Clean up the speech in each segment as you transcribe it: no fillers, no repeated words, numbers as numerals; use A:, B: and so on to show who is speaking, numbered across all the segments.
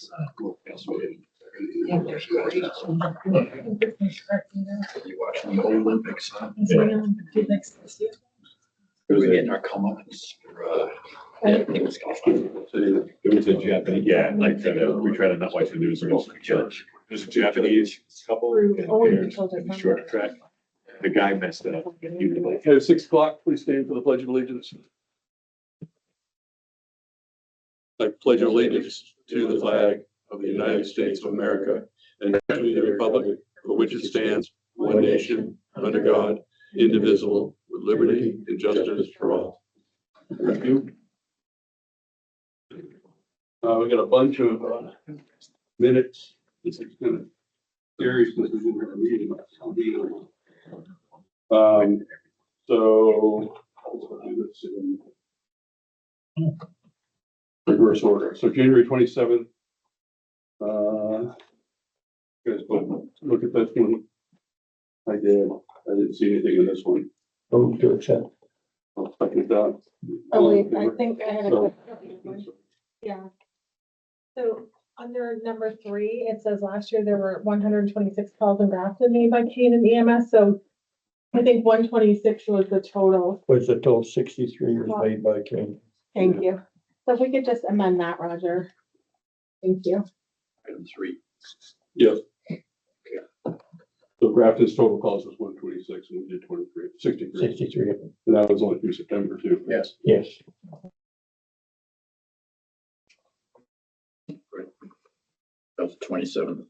A: You watching the Olympics, huh? We're getting our comeuppance for, Japanese golf.
B: It was a Japanese, yeah, like, we try to not watch the news.
A: Judge.
B: There's a Japanese couple in the short track. The guy messed it up. Okay, 6 o'clock, please stand for the Pledge of Allegiance. I pledge allegiance to the flag of the United States of America and to the republic for which it stands, one nation, under God, indivisible, with liberty and justice for all. Thank you. We got a bunch of minutes. This is kind of scary because we didn't have a meeting. So let's see. Reverse order. So January 27th. Guys, look at this one. I didn't see anything in this one.
C: Move to accept.
B: I'll second that.
D: Oh, wait, I think I had a quick. Yeah. So under number 3, it says last year there were 126 calls and Grafton made by Kane and EMS, so I think 126 was the total.
C: Was the total 63 was made by King.
D: Thank you. So if we could just amend that, Roger. Thank you.
A: Item 3.
B: Yep. So Grafton's total calls was 126 and we did 63.
C: 63.
B: And that was only through September too.
A: Yes.
C: Yes.
A: That was 27.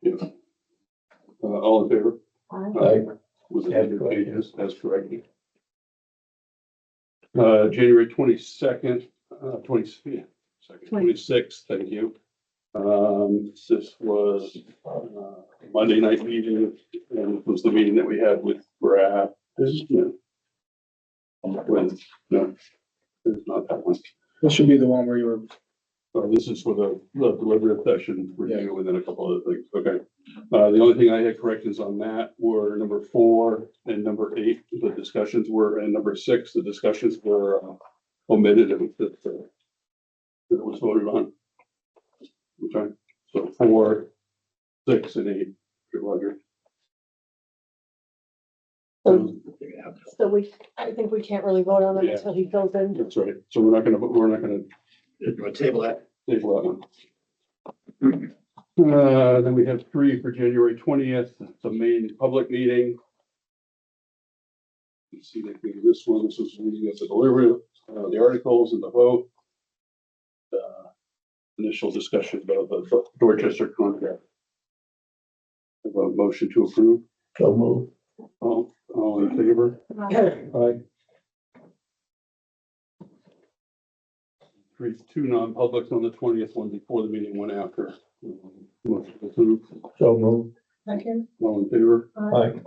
B: Yeah. All in favor?
C: Aye.
B: Was it
C: As
B: under
C: corrected.
B: pages as corrected? January 22nd, 26th, thank you. This was Monday night meeting, and it was the meeting that we had with Brad. No, it's not that one.
E: This should be the one where you were,
B: This is for the deliberative session review and then a couple other things. Okay. The only thing I had corrections on that were number 4 and number 8, the discussions were, and number 6, the discussions were omitted and that was voted on. Okay, so 4, 6, and 8, good Roger.
D: So I think we can't really vote on them
B: Yeah.
D: until he fills in.
B: That's right. So we're not gonna
A: You want to table that?
B: table that one. Then we have 3 for January 20th, the main public meeting. Let's see, like maybe this one, this was reading of the deliberative, the articles and the vote. Initial discussion about the Dorchester contract. Have a motion to approve.
C: So move.
B: All in favor? Aye. 2 non-publics on the 20th, one before the meeting, one after. Motion to approve.
C: So move.
D: Second.
B: All in favor?
C: Aye.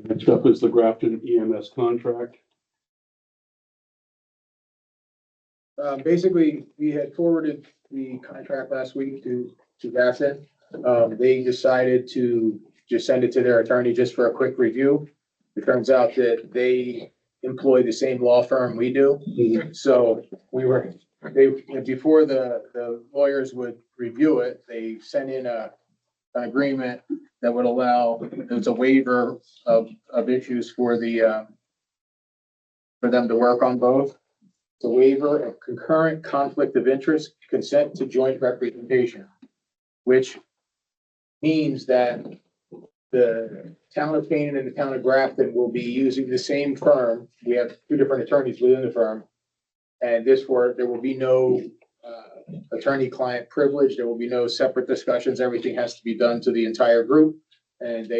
B: Next up is the Grafton EMS contract.
E: basically, we had forwarded the contract last week to Grafton. They decided to just send it to their attorney just for a quick review. It turns out that they employ the same law firm we do. So before the lawyers would review it, they sent in an agreement that would allow, there's a waiver of issues for for them to work on both. The waiver of concurrent conflict of interest, consent to joint representation, which means that the town of Canaan and the town of Grafton will be using the same firm. We have 2 different attorneys within the firm. And there will be no attorney-client privilege. There will be no separate discussions. Everything has to be done to the entire group. And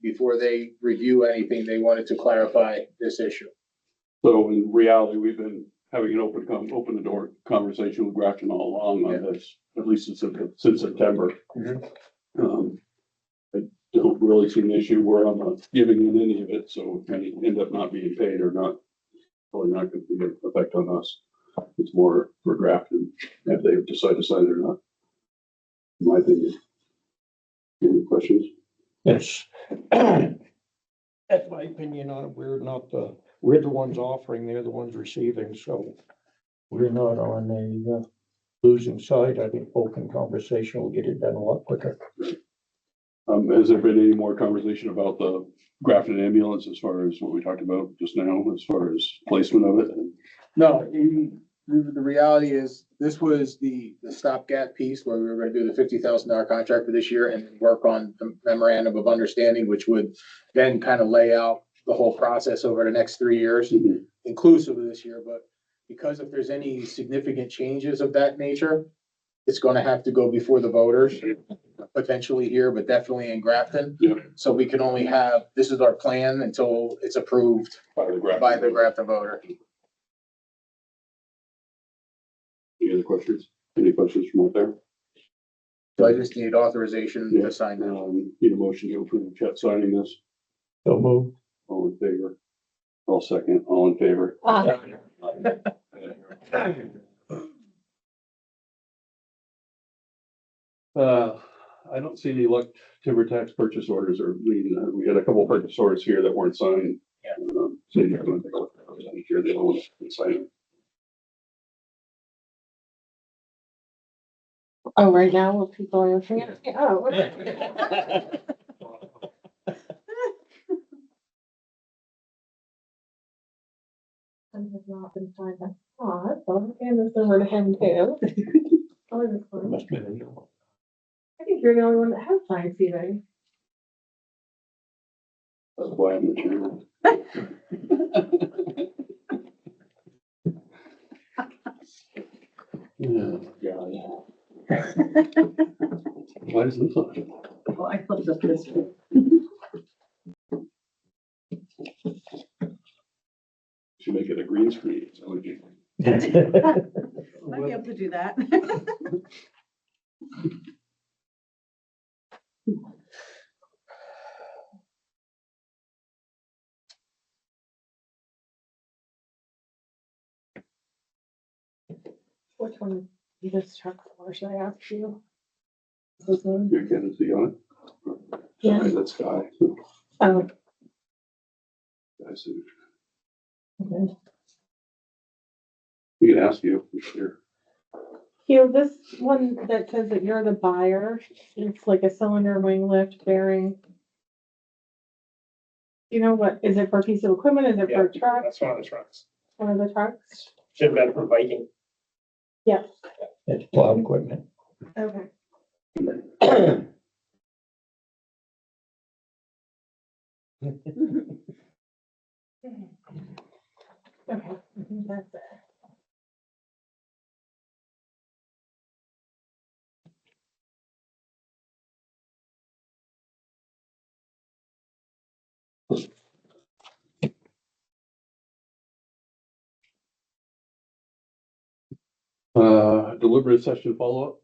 E: before they review anything, they wanted to clarify this issue.
B: So in reality, we've been having an open the door conversation with Grafton all along on this, at least since September. I don't really see an issue where I'm not giving in any of it, so if we end up not being paid or not probably not gonna be an effect on us. It's more for Grafton, if they decide to sign it or not. In my opinion. Any questions?
C: Yes. That's my opinion on it. We're the ones offering, they're the ones receiving, so we're not on a losing side. I think open conversation will get it done a lot quicker.
B: Has there been any more conversation about the Grafton ambulance as far as what we talked about just now, as far as placement of it?
E: No, the reality is, this was the stopgap piece where we were gonna do the $50,000 contract for this year and work on the memorandum of understanding, which would then kind of lay out the whole process over the next 3 years,
B: Mhm.
E: inclusive of this year, but because if there's any significant changes of that nature, it's gonna have to go before the voters, potentially here, but definitely in Grafton.
B: Yeah.
E: So we can only have, this is our plan until it's approved
B: By the Grafton.
E: by the Grafton voter.
B: Any other questions? Any questions from out there?
E: So I just need authorization
B: Yeah.
E: to sign that.
B: Need a motion to approve Chet signing this.
C: So move.
B: All in favor? All second, all in favor? I don't see any timber tax purchase orders or we had a couple purchase orders here that weren't signed.
E: Yeah.
B: So you're going to take a look at those. I'm sure the other ones can sign them.
D: Oh, right now, when people are looking at me, oh. I have not been signed that spot, so I'm handing this over to him too. Oh, this one.
C: Must be the new one.
D: I think you're the only one that has signed Stephen.
B: That's why I'm the chairman. Oh, God. Why is this on?
F: Well, I flipped up this one.
B: Should make it a green screen. So we can-
F: Might be able to do that.
D: Which one is this truck for, should I ask you? This one?
B: Your candidacy on it?
D: Yeah.
B: Sorry, that's Sky.
D: Oh,
B: I see.
D: okay.
B: We can ask you, sure.
D: You know, this one that says that you're the buyer, it's like a cylinder wing lift bearing. You know what, is it for a piece of equipment, is it for a truck,
G: That's one of the trucks.
D: one of the trucks?
G: Should have been for Viking.
D: Yes,
C: It's plow equipment.
D: okay. Okay, I think that's it.
B: Deliberative session follow-up?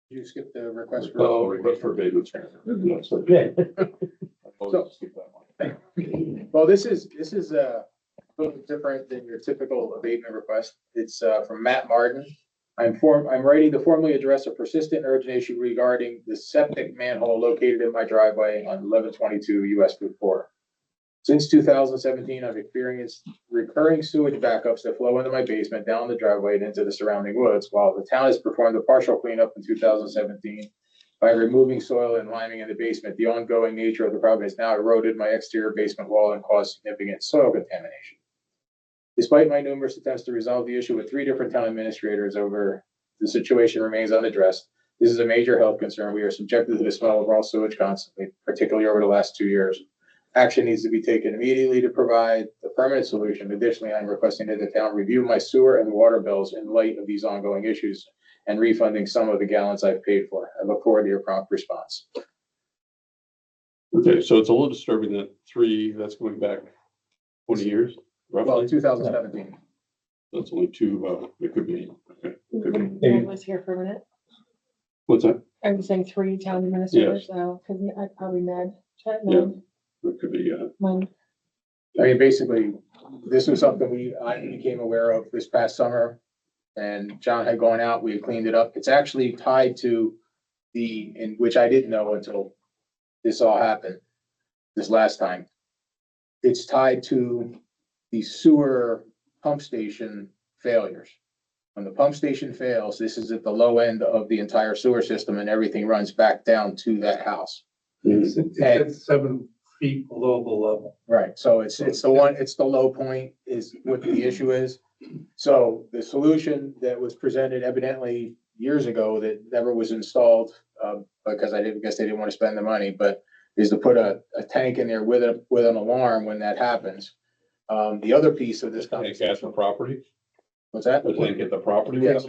E: You skip the request for.
B: Oh, request for abatements. No, so-
C: Yeah.
B: I'll skip that one.
E: Well, this is a little bit different than your typical abatement request. It's from Matt Martin. I'm writing to formally address a persistent urgent issue regarding the septic manhole located in my driveway on 1122 US Route 4. Since 2017, I've experienced recurring sewage backups that flow into my basement, down the driveway and into the surrounding woods. While the town has performed a partial cleanup in 2017 by removing soil and liming in the basement, the ongoing nature of the problem has now eroded my exterior basement wall and caused significant soil contamination. Despite my numerous attempts to resolve the issue with 3 different town administrators the situation remains unaddressed. This is a major health concern. We are subjected to the smell of raw sewage constantly, particularly over the last 2 years. Action needs to be taken immediately to provide the permanent solution. Additionally, I'm requesting that the town review my sewer and water bills in light of these ongoing issues and refunding some of the gallons I've paid for. I look forward to your prompt response.
B: Okay, so it's a little disturbing that 3, that's going back 20 years,
E: Well,
B: roughly.
E: 2017.
B: That's only 2, it could be, okay, it could be.
D: Ned was here for a minute.
B: What's that?
D: I was saying 3 town administrators, so, cause I probably Ned, Chet, Ned,
B: It could be,
D: Mike.
E: I mean, basically, this was something I became aware of this past summer. And John had gone out, we had cleaned it up. It's actually tied to in which I didn't know until this all happened, this last time. It's tied to the sewer pump station failures. When the pump station fails, this is at the low end of the entire sewer system and everything runs back down to that house.
H: It's 7 feet below the level.
E: Right, so it's the low point is what the issue is. So the solution that was presented evidently years ago that never was installed, because guess they didn't want to spend the money, but is to put a tank in there with an alarm when that happens. The other piece of this
B: Tank at the
E: conversation,
B: property,
E: what's that?
B: the tank at the property.
E: Yes.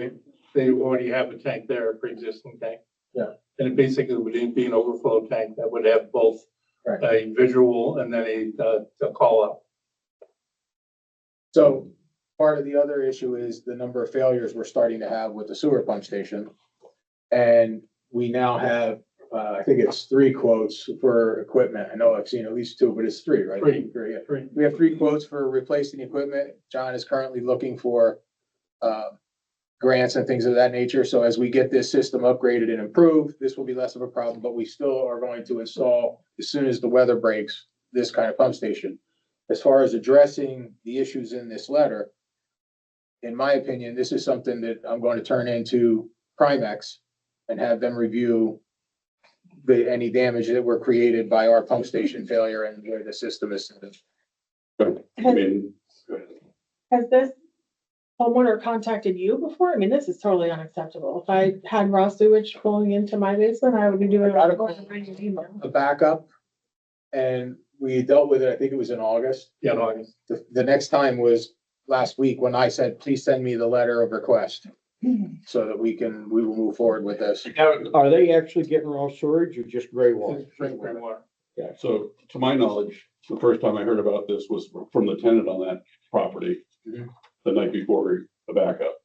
H: They already have a tank there, a pre-existing tank.
E: Yeah.
H: And it basically would be an overflow tank that would have both
E: Right.
H: a visual and then a call out.
E: So part of the other issue is the number of failures we're starting to have with the sewer pump station. And we now have, I think it's 3 quotes for equipment. I know I've seen at least 2, but it's 3, right?
H: Three.
E: Yeah.
H: Three.
E: We have 3 quotes for replacing equipment. John is currently looking for, grants and things of that nature. So as we get this system upgraded and improved, this will be less of a problem, but we still are going to install, as soon as the weather breaks, this kind of pump station. As far as addressing the issues in this letter, in my opinion, this is something that I'm going to turn into Primex and have them review any damage that were created by our pump station failure and where the system is.
B: I mean, go ahead.
D: Has this homeowner contacted you before? I mean, this is totally unacceptable. If I had raw sewage flowing into my basement, I would be doing.
E: I got a backup, and we dealt with it, I think it was in August.
H: Yeah, in August.
E: The next time was last week when I said, please send me the letter of request so that we will move forward with this.
C: Are they actually getting raw sewage or just gray water?
H: Drink water.
B: So to my knowledge, the first time I heard about this was from the tenant on that property.
E: Mhm.
B: The night before the backup.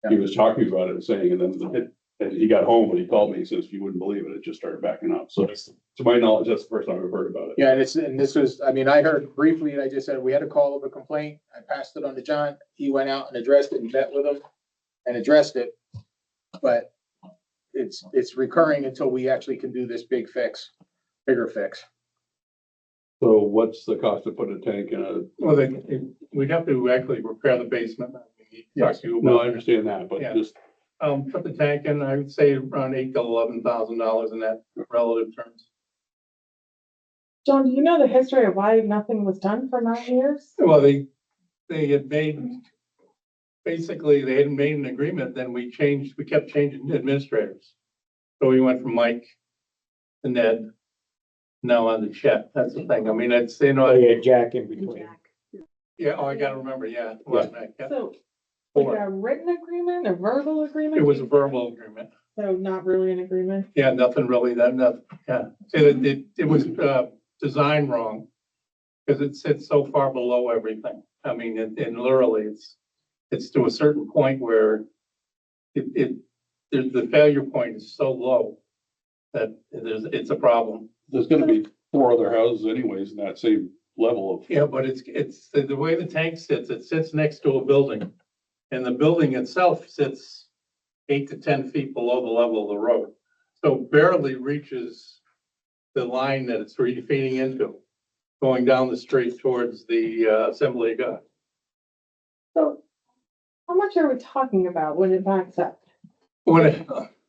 B: He was talking about it and saying, and then and he got home and he called me, he says, you wouldn't believe it, it just started backing up. So to my knowledge, that's the first time I've heard about it.
E: Yeah, and this was, I mean, I heard briefly, and I just said, we had a call of a complaint. I passed it on to John. He went out and addressed it and met with him and addressed it. But it's recurring until we actually can do this bigger fix.
B: So what's the cost to put a tank in a,
H: Well, we'd have to actually repair the basement. Talk to you
B: no, I
H: about
B: understand that, but
H: Yeah.
B: just,
H: that. Put the tank in, I would say around $8,000 to $11,000 in that relative terms.
D: John, do you know the history of why nothing was done for 9 years?
H: Well, they had basically, they had made an agreement, then we kept changing administrators. So we went from Mike to Ned, now on to Chet. That's the thing. I mean, it's,
C: Oh, yeah, Jack in between.
H: yeah, oh, I gotta remember, yeah. last night, yeah.
D: So, like a written agreement, a verbal agreement?
H: It was a verbal agreement.
D: So not really an agreement?
H: Yeah, nothing really, yeah. It was, designed wrong. Cause it sits so far below everything. I mean, and literally, it's to a certain point where the failure point is so low that it's a problem.
B: there's gonna be 4 other houses anyways in that same level of.
H: Yeah, but it's the way the tank sits, it sits next to a building. And the building itself sits 8 to 10 feet below the level of the road. So barely reaches the line that it's feeding into, going down the street towards the Assembly of God.
D: So how much are we talking about when it backs up?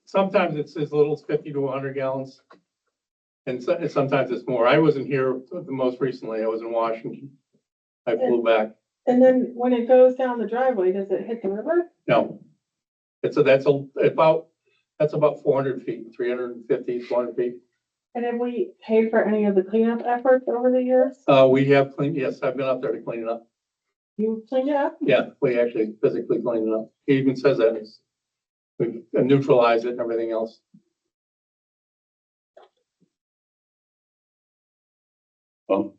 H: Sometimes it's as little as 50 to 100 gallons. And sometimes it's more. I wasn't here the most recently. I was in Washington. I flew back.
D: And then when it goes down the driveway, does it hit the river?
H: No. That's about 400 feet, 350, 400 feet.
D: And have we paid for any of the cleanup efforts over the years?
H: We have cleaned, yes, I've been up there to clean it up.
D: You cleaned it up?
H: Yeah, we actually physically cleaned it up. He even says that we neutralized it and everything else.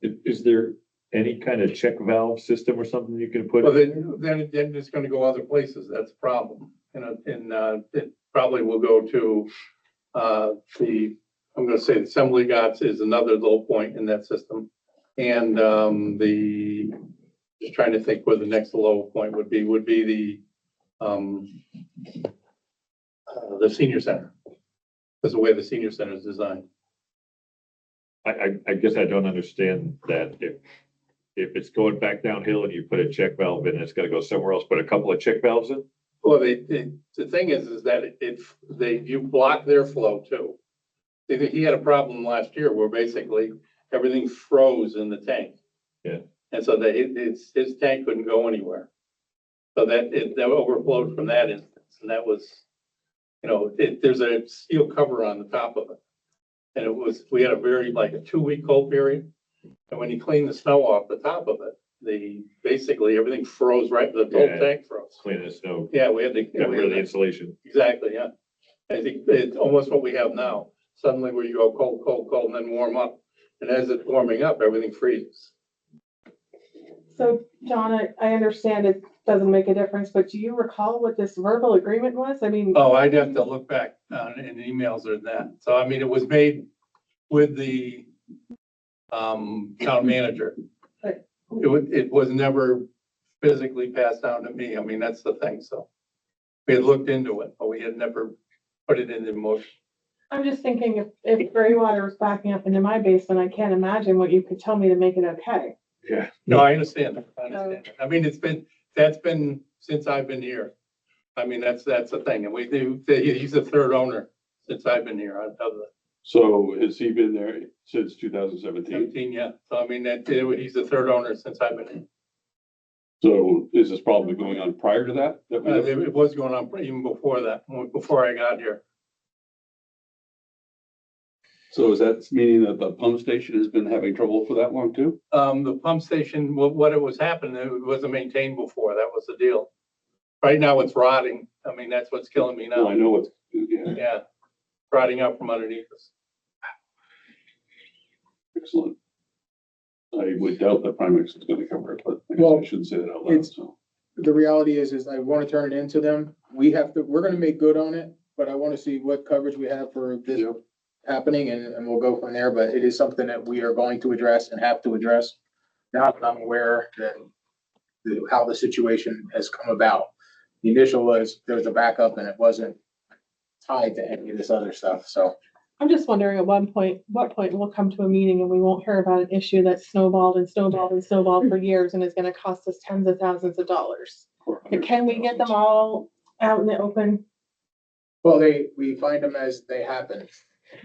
I: Is there any kind of check valve system or something you can put?
H: Well, then it's gonna go other places. That's the problem. And it probably will go to, I'm gonna say the Assembly of God is another low point in that system. And the just trying to think where the next low point would be the senior center. Because the way the senior center is designed.
I: I guess I don't understand that if it's going back downhill and you put a check valve in, it's gotta go somewhere else, put a couple of check valves in?
H: Well, the thing is that you block their flow too. He had a problem last year where basically everything froze in the tank.
I: Yeah.
H: And so that his tank couldn't go anywhere. So that overflowed from that instance, and that was, there's a steel cover on the top of it. And we had like a 2-week cold period. And when you clean the snow off the top of it, basically everything froze the whole
I: Yeah.
H: tank froze.
I: Clean the snow,
H: Yeah, we had to.
I: got rid of the insulation.
H: Exactly, yeah. I think it's almost what we have now. Suddenly where you go cold, cold, cold, and then warm up. And as it's warming up, everything freezes.
D: So, John, I understand it doesn't make a difference, but do you recall what this verbal agreement was? I mean,
H: Oh, I'd have to look back in emails or that. So, I mean, it was made with the town manager.
D: Right.
H: It was never physically passed down to me. I mean, that's the thing, so. We had looked into it, but we had never put it into motion.
D: I'm just thinking if gray water was backing up into my basement, I can't imagine what you could tell me to make it okay.
I: Yeah.
H: No, I understand. I mean, that's been since I've been here. I mean, that's the thing. And he's the third owner since I've been here.
B: So has he been there since 2017?
H: 17, yeah. So I mean, he's the third owner since I've been here.
B: So is this problem going on prior to that?
H: It was going on even before that, before I got here.
B: So is that meaning that the pump station has been having trouble for that long too?
H: The pump station, what it was happening, it wasn't maintained before. That was the deal. Right now it's rotting. I mean, that's what's killing me
B: Well, I
H: now.
B: know it's, yeah,
H: Yeah, rotting out from underneath us.
B: excellent. I would doubt that Primex is gonna cover it, but I guess
E: Well,
B: I shouldn't say that out loud,
E: it's-
B: so.
E: The reality is I want to turn it into them. We're gonna make good on it, but I want to see what coverage we have for this
B: Yeah.
E: happening and we'll go from there, but it is something that we are going to address and have to address. Now that I'm aware that how the situation has come about. The initial was there was a backup and it wasn't tied to any of this other stuff, so.
D: I'm just wondering what point we'll come to a meeting and we won't hear about an issue that snowballed and snowballed and snowballed for years and is gonna cost us tens of thousands of dollars. But can we get them all out in the open?
E: Well, we find them as they happen,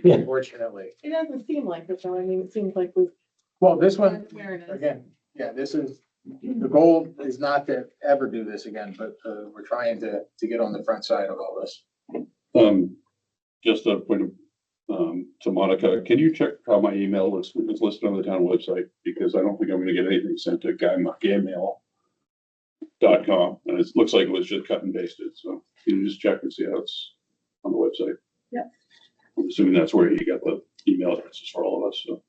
C: Yeah.
E: unfortunately.
D: It doesn't seem like it, though. I mean, it seems like we've.
E: Well, this one,
D: Awareness.
E: again, yeah, the goal is not to ever do this again, but we're trying to get on the front side of all this.
B: Just a point of, to Monica, can you check how my email is listed on the town website? Because I don't think I'm gonna get anything sent to gmail.com, and it looks like it was just cut and pasted, so can you just check and see how it's on the website?
D: Yep.
B: I'm assuming that's where you got the email addresses for all of us, so.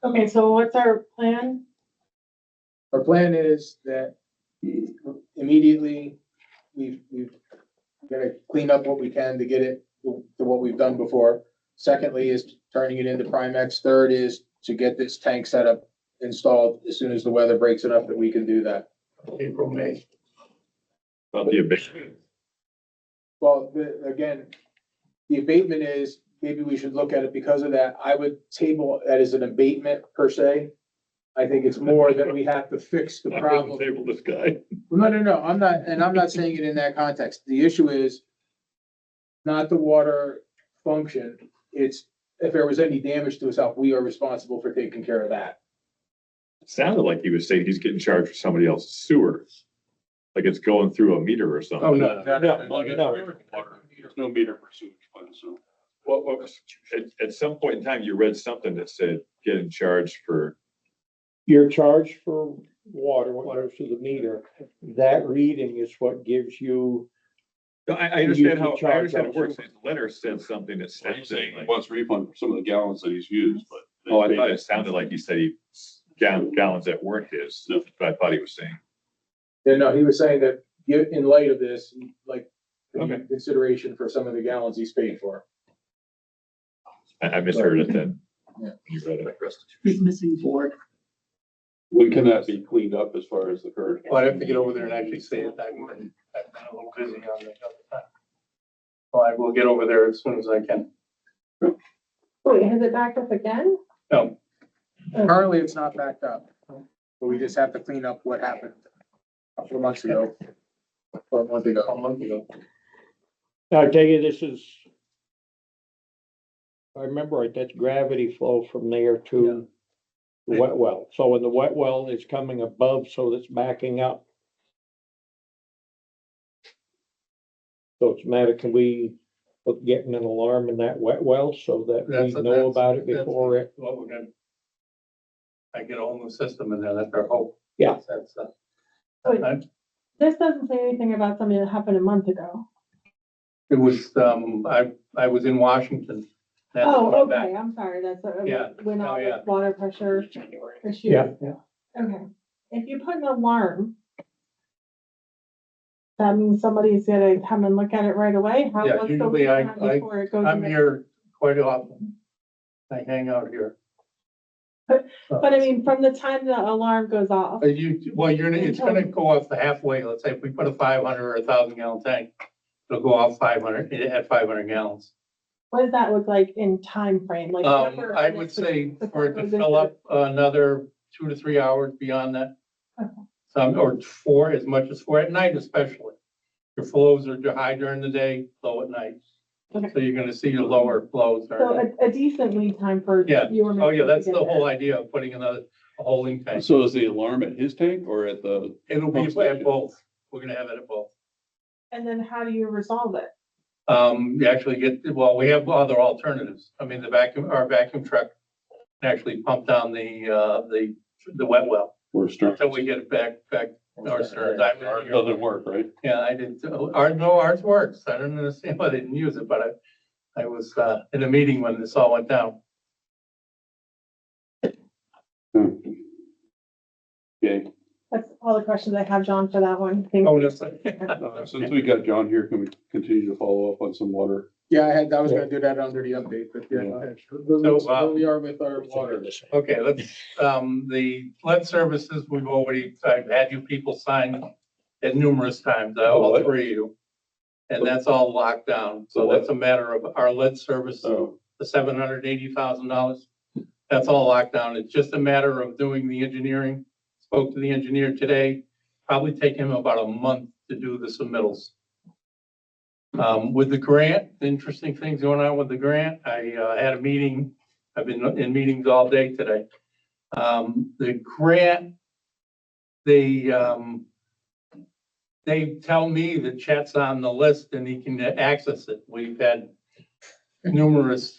D: Okay, so what's our plan?
E: Our plan is that immediately, we've gotta clean up what we can to get it to what we've done before. Secondly is turning it into Primex. Third is to get this tank setup installed as soon as the weather breaks enough that we can do that.
H: April, May.
I: About the abatement.
E: Well, again, the abatement is, maybe we should look at it because of that. I would table that as an abatement per se. I think it's more that we have to fix the
I: I'm
E: problem.
I: gonna table this guy.
E: No, I'm not saying it in that context. The issue is not the water function. It's if there was any damage to itself, we are responsible for taking care of that.
I: It sounded like he was saying he's getting charged for somebody else's sewer. Like it's going through a meter or something.
H: Oh, no.
B: There's no meter for sewage plants, so.
I: Well, at some point in time, you read something that said getting charged for,
C: You're charged for water, what goes through the meter. That reading is what gives you,
I: No, I understand how,
C: usually
I: I understand it
C: charge
I: works. His letter said something that
B: He's
I: sounded
B: saying he
I: like,
B: wants refund for some of the gallons that he's used, but.
I: oh, I thought it sounded like he said he, gallons that weren't his,
B: No.
I: but I thought he was saying.
E: And no, he was saying that in light of this, like,
I: Okay.
E: consideration for some of the gallons he's paid for.
I: I misheard it then. You read it.
F: He's missing board.
B: When can that be cleaned up as far as the current?
H: Well, I'd have to get over there and actually see it. I've been a little busy on the other time. So I will get over there as soon as I can.
D: Wait, has it backed up again?
H: No,
E: Currently, it's not backed up, but we just have to clean up what happened a couple of months ago. Or a month
H: a
E: ago.
H: month ago.
C: I tell you, this is. I remember right, that's gravity flow from there to the wet well. So when the wet well is coming above, so that's backing up. So it's a matter, can we look getting an alarm in that wet well so that we know about it before it?
H: What we're gonna. I get a whole new system in there. That's our hope.
C: Yeah.
H: That's,
D: This doesn't say anything about something that happened a month ago.
H: it was, I was in Washington. That's
D: Oh,
H: why I'm back.
D: okay, I'm sorry, that's,
H: Yeah.
D: when all
H: Oh, yeah.
D: the water pressure issues.
C: Yeah.
D: Okay, if you put an alarm, that means somebody's gonna come and look at it right away? How,
H: Yeah,
D: what's the
H: usually
D: lead
H: I-
D: time before it goes?
H: I'm
D: in?
H: here quite often. I hang out here.
D: But I mean, from the time the alarm goes off,
H: It's gonna go off the halfway. Let's say if we put a 500 or 1,000 gallon tank, it'll go off 500, at 500 gallons.
D: what does that look like in time frame? Like number
H: I
D: of
H: would
D: minutes
H: say
D: before
H: for it to
D: goes
H: fill
D: into-
H: up another 2 to 3 hours beyond that.
D: Okay.
H: Some, or 4, as much as 4 at night especially. Your flows are high during the day, low at night.
D: Okay.
H: So you're gonna see your lower flows.
D: So
H: during the-
D: a decent lead time for.
H: Yeah,
D: you or me
H: oh yeah,
D: to
H: that's
D: get
H: the
D: there.
H: whole idea of putting a holding tank.
B: So is the alarm at his tank or at the?
H: It'll be
B: pump
H: at
B: station?
H: both. We're gonna have it at both.
D: And then how do you resolve it?
H: You actually well, we have other alternatives. I mean, our vacuum truck can actually pump down the wet well.
B: Or Stearns?
H: Until we get it back, our Stearns.
B: Ours doesn't work, right?
H: Yeah, I did, ours works. I don't understand why they didn't use it, but I was, in a meeting when this all went down.
B: Okay,
D: That's all the questions I have, John, for that one. Thank
H: Oh,
D: you.
H: that's,
B: since we got John here, can we continue to follow up on some water?
E: Yeah, I was gonna do that under the update, but yeah, go ahead. Where we are with our water.
H: okay, let's, the lead services, I've had you people sign it numerous times, all 3 of you. And that's all locked down. So that's a matter of our lead service,
B: So,
H: the $780,000. That's all locked down. It's just a matter of doing the engineering. Spoke to the engineer today, probably take him about a month to do the submittals. With the grant, interesting things going on with the grant. I had a meeting. I've been in meetings all day today. The grant, they tell me that Chet's on the list and he can access it. We've had numerous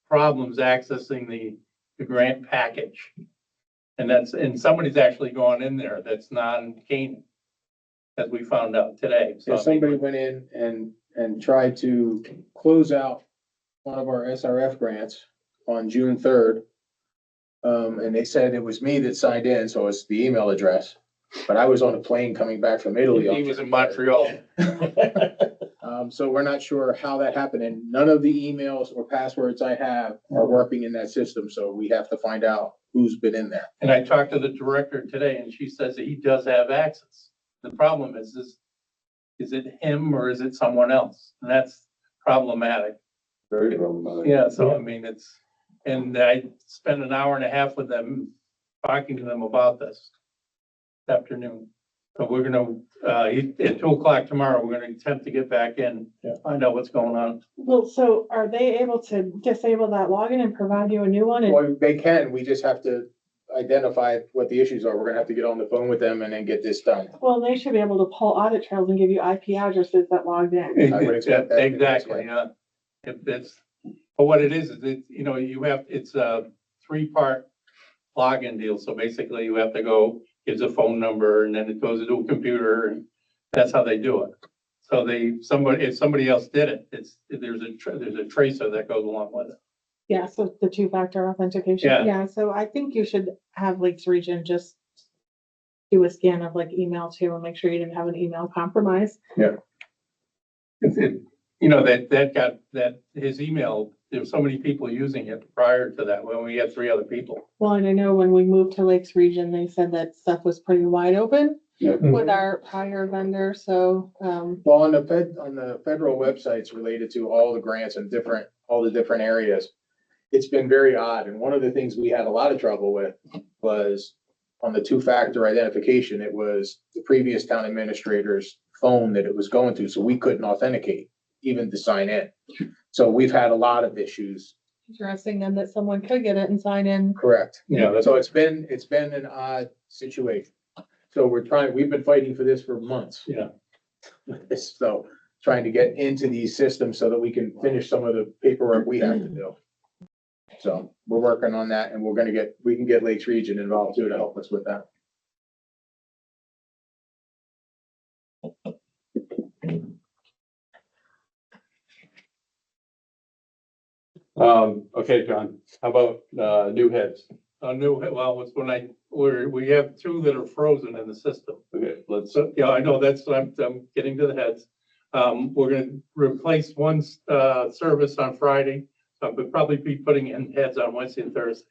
H: problems accessing the grant package. And somebody's actually gone in there that's non-Canaan, as we found out today.
E: So somebody went in and tried to close out one of our SRF grants on June 3rd. And they said it was me that signed in, so it's the email address. But I was on a plane coming back from Italy.
H: He was in Montreal.
E: So we're not sure how that happened, and none of the emails or passwords I have are working in that system, so we have to find out who's been in there.
H: And I talked to the director today and she says that he does have access. The problem is it him or is it someone else? And that's problematic.
B: very problematic.
H: Yeah, so I mean, and I spent an hour and a half with them, talking to them about this afternoon. So we're gonna, at 2:00 tomorrow, we're gonna attempt to get back in, find out what's going on.
D: Well, so are they able to disable that login and provide you a new one? And-
E: Well, they can, we just have to identify what the issues are. We're gonna have to get on the phone with them and then get this done.
D: Well, they should be able to pull audit trails and give you IP addresses that logged in.
E: I would expect that.
H: Exactly, yeah. If it's, but what it is it's a 3-part login deal. So basically you have to go, gives a phone number and then it goes into a computer and that's how they do it. So if somebody else did it, there's a tracer that goes along with it.
D: Yeah, so the 2-factor authentication.
H: Yeah.
D: Yeah, so I think you should have Lakes Region just do a scan of like email too and make sure you didn't have an email compromise.
H: That his email there's so many people using it prior to that, when we had 3 other people.
D: Well, and I know when we moved to Lakes Region, they said that stuff was pretty wide open
B: Yeah.
D: with our prior vendor, so,
E: Well, on the federal websites related to all the grants and all the different areas, it's been very odd. And one of the things we had a lot of trouble with was on the 2-factor identification, it was the previous town administrator's phone that it was going to, so we couldn't authenticate even to sign in. So we've had a lot of issues.
D: interesting then that someone could get it and sign in.
E: Correct.
H: Yeah, that's,
E: So it's been an odd situation. So we've been fighting for this for months.
H: yeah.
E: So trying to get into these systems so that we can finish some of the paperwork we have to do. So we're working on that and we can get Lakes Region involved too to help us with that.
B: Okay, John, how about, new heads?
H: Well, it's we have 2 that are frozen in the system.
B: Okay, let's,
H: So, yeah, I know, that's, I'm getting to the heads. We're gonna replace one, service on Friday. So we'll probably be putting in heads on Wednesday and Thursday.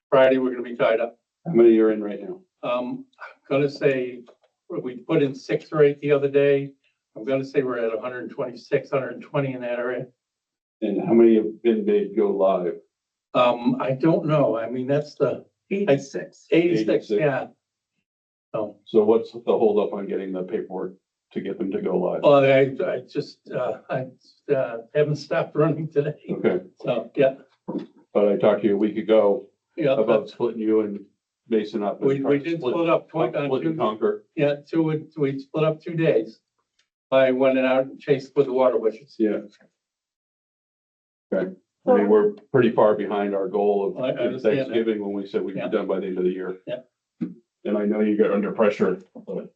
H: Friday, we're gonna be tied up.
B: how many are in right now?
H: I'm gonna say, we put in 6 or 8 the other day. I'm gonna say we're at 126, 120 in that area.
B: And how many have been made go live?
H: I don't know. I mean, that's the
F: 86.
H: 86, yeah. So,
B: So what's the holdup on getting the paperwork to get them to go live?
H: well, I just, I haven't stopped running today.
B: Okay,
H: So, yeah,
B: but I talked to you a week ago
H: yeah.
B: about splitting you and Mason up. and
H: We
B: trying to
H: did split up on
B: Split and
H: 2,
B: conquer,
H: yeah, we split up 2 days. I went out and chased with the water witches.
B: yeah. Okay, I mean, we're pretty far behind our goal
H: I
B: of
H: understand that.
B: Thanksgiving when we said we'd be
H: Yeah.
B: done by the end of the year.
H: Yeah.
B: And I know you get under pressure, but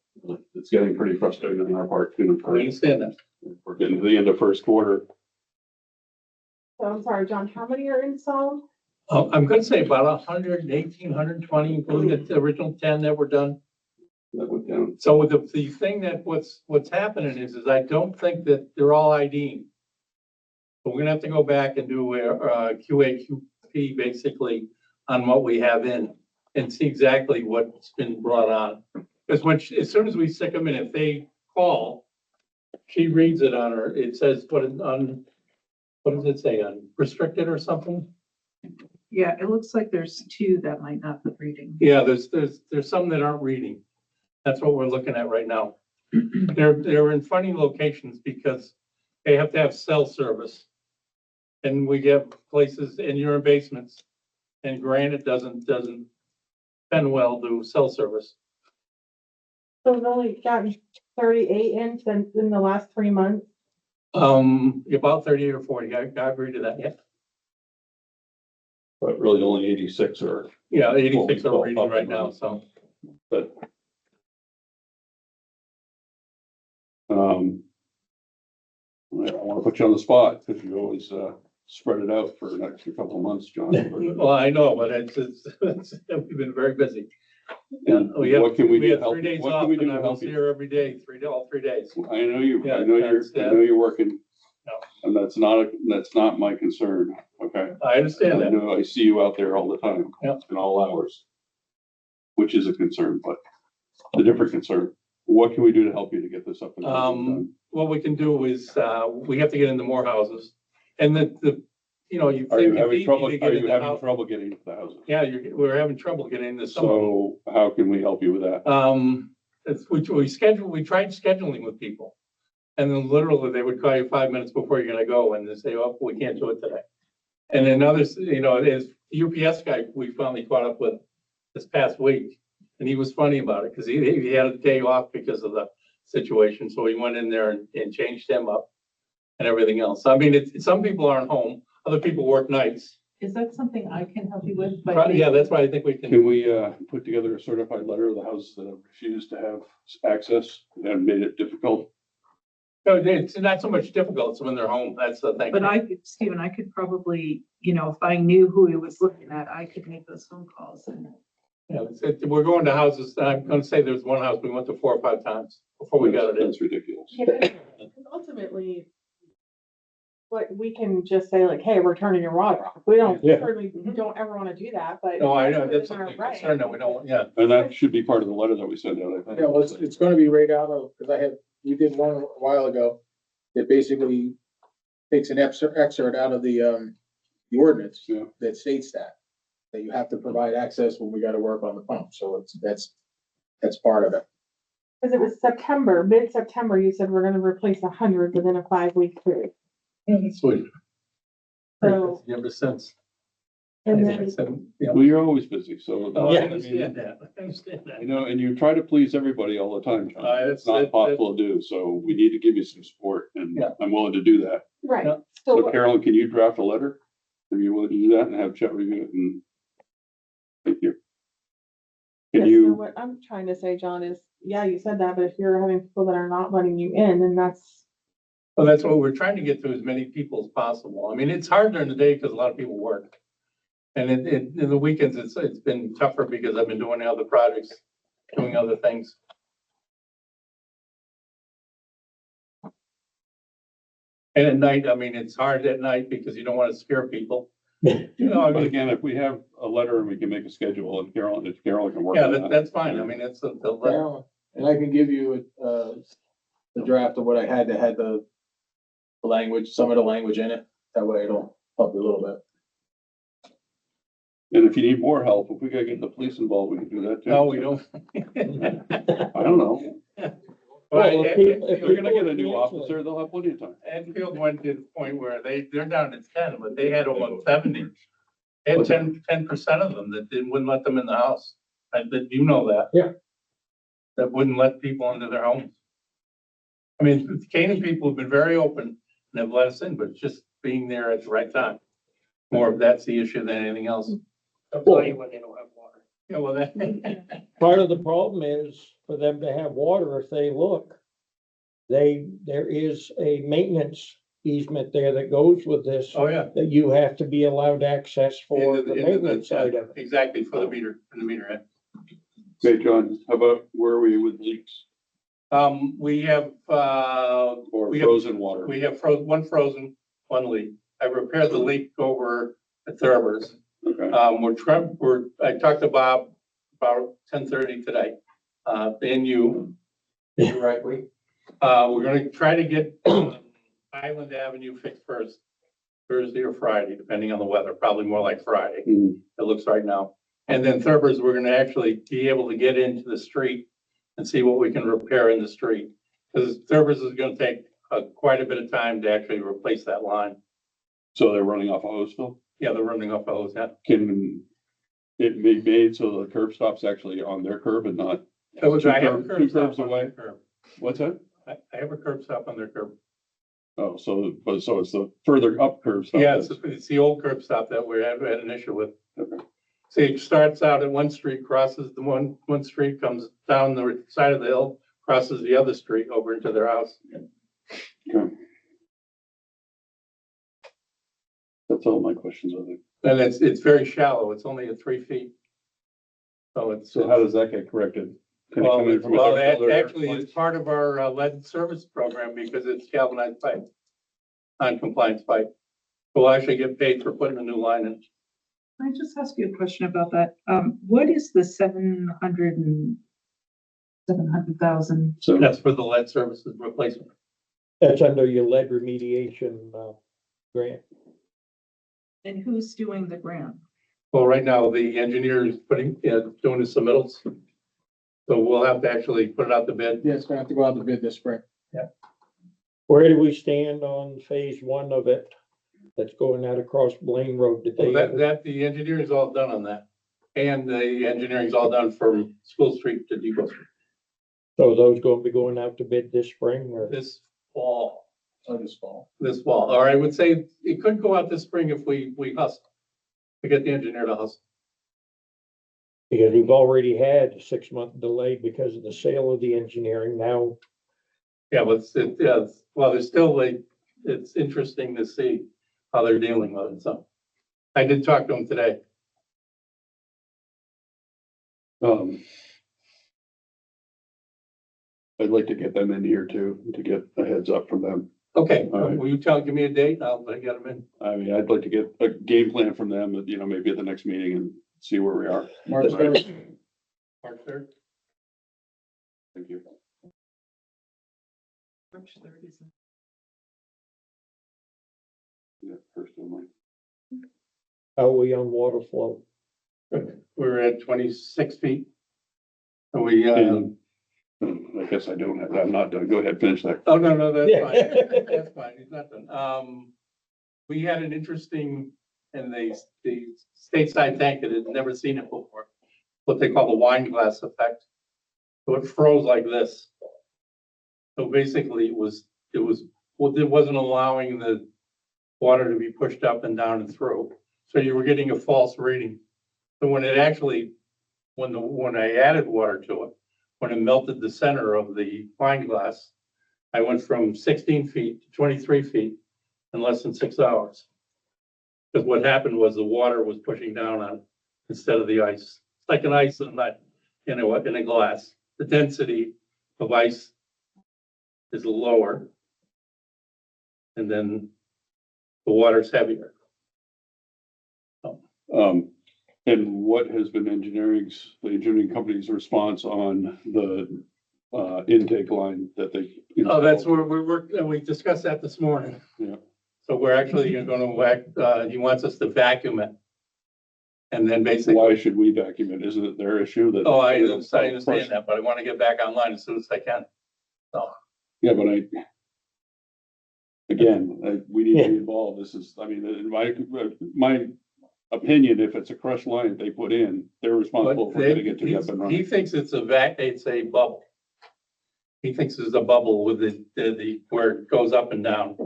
B: it's getting pretty frustrating on our part, too.
H: I understand that.
B: We're getting to the end of first quarter.
D: So I'm sorry, John, how many are installed?
H: I'm gonna say about 118, 120, including the original 10 that were done.
B: That went down.
H: So with the thing that what's happening is I don't think that they're all IDing. But we're gonna have to go back and do a QA/QP basically on what we have in and see exactly what's been brought on. Because as soon as we stick them in, if they call, she reads it on her, it says, what does it say, on restricted or something?
F: Yeah, it looks like there's 2 that might not be reading.
H: Yeah, there's some that aren't reading. That's what we're looking at right now. They're in funny locations because they have to have cell service. And we have places in your basements, and Granite doesn't Fenwell do cell service.
D: So we've only gotten 38 in the last 3 months.
H: About 38 or 40, I agree to that, yeah.
B: But really only 86 are,
H: Yeah, 86 are reading right now, so.
B: but. I don't want to put you on the spot because you always, spread it out for an extra couple of months, John.
H: Well, I know, but we've been very busy. Yeah, we have,
B: What can we
H: we
B: do
H: had
B: to help?
H: 3 days
B: What
H: off
B: can we do
H: and
B: to
H: I
B: help
H: was
B: you?
H: here every day, all 3 days.
B: I know you,
H: Yeah,
B: I know you're working.
H: No.
B: And that's not my concern, okay?
H: I understand
B: I
H: that.
B: know, I see you out there all the time.
H: Yep.
B: In all hours. Which is a concern, but a different concern. What can we do to help you to get this up and running?
H: What we can do is, we have to get into more houses. And you
B: Are
H: think
B: you
H: it's
B: having
H: easy
B: trouble,
H: to
B: are
H: get
B: you
H: into
B: having
H: house.
B: trouble getting into the houses?
H: Yeah, we're having trouble getting into some of them.
B: So how can we help you with that?
H: We tried scheduling with people. And then literally they would call you 5 minutes before you're gonna go and they say, oh, we can't do it today. And then others, as the UPS guy, we finally caught up with this past week. And he was funny about it because he had a day off because of the situation. So he went in there and changed him up and everything else. I mean, some people aren't home, other people work nights.
F: Is that something I can help you with?
H: Yeah, that's why I think we
B: Can
H: can,
B: we, put together a certified letter of the houses that have refused to have access and made it difficult?
H: no, it's not so much difficult, it's when they're home, that's the thing.
F: But Stephen, I could probably, if I knew who he was looking at, I could make those phone calls and.
H: Yeah, we're going to houses, I'm gonna say there's one house we went to 4 or 5 times before we got it in.
B: That's ridiculous.
D: Ultimately, But we can just say like, hey, we're turning your water off. We don't,
C: Yeah.
D: certainly don't ever wanna do that, but.
H: No, I know,
D: it's
H: that's
D: in our
H: something
D: right.
H: concern that we don't, yeah.
B: And that should be part of the letter that we send out, I think.
E: Yeah, well, it's gonna be right out of, because we did one a while ago that basically takes an excerpt out of the ordinance
B: Yeah.
E: that states that you have to provide access when we gotta work on the pump, so that's part of it.
D: Cause it was September, mid-September, you said we're gonna replace 100 within a 5-week period.
H: Yeah, that's sweet.
D: So,
H: Ever since.
D: and then,
H: Yeah.
B: Well, you're always busy, so.
H: Oh, I
B: I mean,
H: understand that, I understand that.
B: You know, and you try to please everybody all the time, John.
H: It's-
B: It's not
H: it-
B: possible to do, so we need to give you some support, and
H: Yeah.
B: I'm willing to do that.
D: right,
H: Yeah.
B: So
D: so,
B: Carolyn, can you draft a letter? Are you willing to do that and have Chet review it and? Thank you.
D: yeah,
B: Can
D: so
B: you,
D: what I'm trying to say, John, is, yeah, you said that, but if you're having people that are not letting you in, then that's,
H: Well, that's what we're trying to get to as many people as possible. I mean, it's hard during the day because a lot of people work. And in the weekends, it's been tougher because I've been doing other projects, doing other things. And at night, I mean, it's hard at night because you don't want to scare people. You know, I
B: but
H: mean,
B: again, if we have a letter and we can make a schedule and Carolyn, if Carolyn can work
H: yeah,
B: on that.
H: that's fine. I mean, it's the,
E: Carolyn, and I can give you the draft of what I had that had the language, some of the language in it, that way it'll help you a little bit.
B: And if you need more help, if we gotta get the police involved, we can do that too.
H: no, we don't.
B: I don't know.
C: Well, if people-
B: If you're gonna get a new officer, they'll have plenty of time.
H: Enfield went to the point where they're down to 10, but they had almost 70. They had 10% of them that wouldn't let them in the house. You know that.
C: Yeah.
H: That wouldn't let people into their homes. I mean, the Canaan people have been very open and have let us in, but it's just being there at the right time. More of that's the issue than anything else.
G: They'll tell you when they don't have water.
H: Yeah, well, that,
C: Part of the problem is for them to have water, if they look, there is a maintenance easement there that goes with this,
H: oh, yeah.
C: that you have to be allowed access for
H: Into
C: the
H: into
C: maintenance side of it.
H: Exactly, for the meter, in the meter head.
B: Okay, John, how about where are we with leaks
H: We have,
B: or
H: We have-
B: frozen water?
H: we have one frozen, one leak. I repaired the leak over at Thurber's.
B: Okay,
H: I talked to Bob about 10:30 today, and you. You're right, we're gonna try to get Island Avenue fixed first, Thursday or Friday, depending on the weather, probably more like Friday,
B: Hmm.
H: it looks right now. And then Thurber's, we're gonna actually be able to get into the street and see what we can repair in the street. Because Thurber's is gonna take quite a bit of time to actually replace that line.
B: So they're running off of Hoseville?
H: Yeah, they're running off the hose, yeah.
B: Can it be made so the curb stop's actually on their curb and not,
H: I have a
B: Two
H: curb
B: curbs
H: stop on
B: away?
H: their curb.
B: what's that?
H: I have a curb stop on their curb.
B: Oh, so it's the further up curb stop.
H: Yeah,
B: that's-
H: it's the old curb stop that we had an issue with.
B: Okay.
H: See, it starts out at one street, crosses the one street, comes down the side of the hill, crosses the other street over into their house.
B: Okay. That's all my questions, I think.
H: And it's very shallow. It's only at 3 feet. So it's.
B: So how does that get corrected? Can it
H: Well,
B: come in from a
H: well,
B: different
H: that
B: other
H: actually
B: point?
H: is part of our lead service program because it's galvanized pipe. Non-compliance pipe. We'll actually get paid for putting a new line in.
F: Can I just ask you a question about that? What is the 700,000?
B: So
H: That's for the lead services replacement.
C: That's under your lead remediation, grant.
F: And who's doing the grant?
H: Well, right now, the engineer is doing his submittals. So we'll have to actually put it out to bid.
E: Yeah, it's gonna have to go out to bid this spring.
C: Where do we stand on phase 1 of it? That's going out across Blaine Road. Did
H: So
C: they,
H: the engineering's all done on that. And the engineering's all done from School Street to Depot Street
C: so those going to be going out to bid this spring or?
H: this fall,
E: So this fall.
H: Or I would say it could go out this spring if we hustle. We get the engineer to hustle.
C: Because we've already had a 6-month delay because of the sale of the engineering. Now,
H: Yeah, but well, there's still it's interesting to see how they're dealing with it. So I did talk to them today.
B: I'd like to get them in here too, to get a heads up from them.
H: Okay,
B: All right.
H: will you give me a date? I'll get them in.
B: I mean, I'd like to get a game plan from them, you know, maybe at the next meeting and see where we are.
E: March 3rd.
H: March 3rd.
B: Thank you.
F: March 3rd is.
B: Yeah, first of May.
C: How are we on water flow?
H: We're at 26 feet. So we,
B: And I guess I don't have, I'm not done. Go ahead, finish that.
H: oh, no, that's
C: Yeah.
H: fine. That's fine. He's not done. We had an interesting, and the stateside tank that had never seen it before, what they call the wine glass effect. So it froze like this. So basically it wasn't allowing the water to be pushed up and down and through. So you were getting a false reading. So when it actually, when I added water to it, when it melted the center of the wine glass, I went from 16 feet to 23 feet in less than 6 hours. Because what happened was the water was pushing down on it instead of the ice. It's like an ice in a glass. The density of ice is lower. And then the water's heavier.
B: And what has been the engineering company's response on the intake line that they?
H: Oh, that's where we discussed that this morning.
B: Yeah.
H: So we're actually gonna he wants us to vacuum it. And then basically,
B: Why should we vacuum it? Isn't it their issue that?
H: oh, I understand that, but I want to get back online as soon as I can.
B: Yeah, but we need to be involved. This is, I mean, in my opinion, if it's a crushed line that they put in, they're responsible for getting it to get up and
H: He
B: running.
H: thinks it's a bubble. He thinks there's a bubble with the where it goes up and down.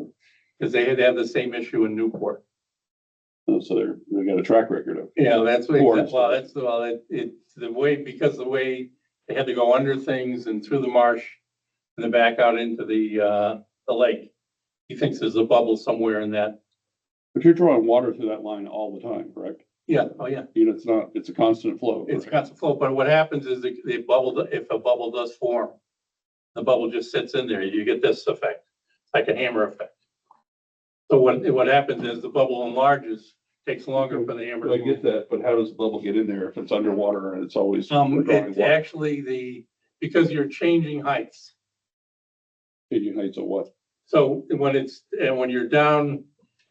H: Because they had to have the same issue in Newport.
B: So they got a track record of.
H: Yeah, that's what,
B: Or-
H: it's the way, because the way they had to go under things and through the marsh and then back out into the lake. He thinks there's a bubble somewhere in that.
B: But you're drawing water through that line all the time, correct?
H: Yeah, oh yeah,
B: You know, it's a constant flow.
H: it's constant flow, but what happens is the bubble, if a bubble does form, the bubble just sits in there, you get this effect, like a hammer effect. So what happens is the bubble enlarges, takes longer for the hammer.
B: I get that, but how does the bubble get in there if it's underwater and it's always?
H: It's
B: drawing water?
H: actually because you're changing heights.
B: Changing heights of what?
H: So when you're down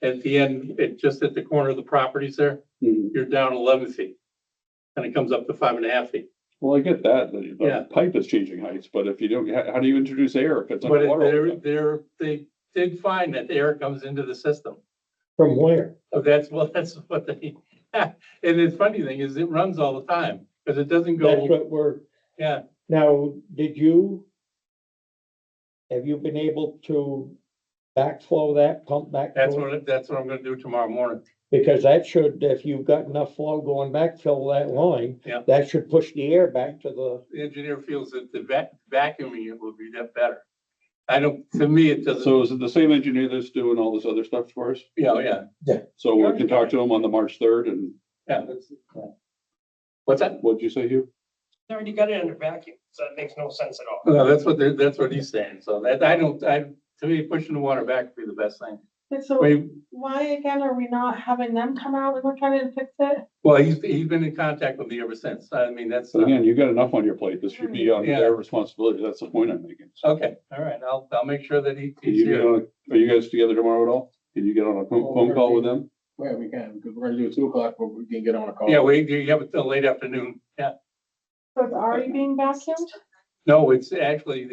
H: at the end, just at the corner of the properties there,
B: Mhm.
H: you're down 11 feet. And it comes up to 5.5 feet.
B: Well, I get that,
H: Yeah.
B: the pipe is changing heights, but if you don't, how do you introduce air if it's
H: But
B: underwater? all the time?
H: they did find that air comes into the system.
C: From where?
H: So that's what they, and the funny thing is it runs all the time because it doesn't
C: That's
H: go,
C: what we're,
H: yeah.
C: now, have you been able to backflow that, pump back?
H: That's what I'm gonna do tomorrow morning.
C: Because that should, if you've got enough flow going back, fill that line.
H: Yeah.
C: That should push the air back to the,
H: The engineer feels that the vacuuming it will be that better. To me, it doesn't,
B: So is it the same engineer that's doing all this other stuff for us?
H: yeah.
B: So we can talk to him on the March 3rd and
H: Yeah. What's that?
B: what'd you say, Hugh?
G: They already got it under vacuum, so that makes no sense at all.
H: No, that's what he's saying. So to me, pushing the water back would be the best thing.
D: And so why again are we not having them come out and we're trying to fix it?
H: Well, he's been in contact with me ever since. I mean, that's,
B: So again, you've got enough on your plate. This should be on
H: Yeah.
B: their responsibility. That's the point I'm making. So
H: okay, all right. I'll make sure that
B: can
H: he's
B: you get
H: here.
B: are you guys together tomorrow at all? Can you get on a phone call with them?
E: Well, we can, because we're gonna do 2 o'clock, but we can get on a call.
H: Yeah, you have it till late afternoon. Yeah.
D: So it's already being vacuumed?
H: No, it's actually,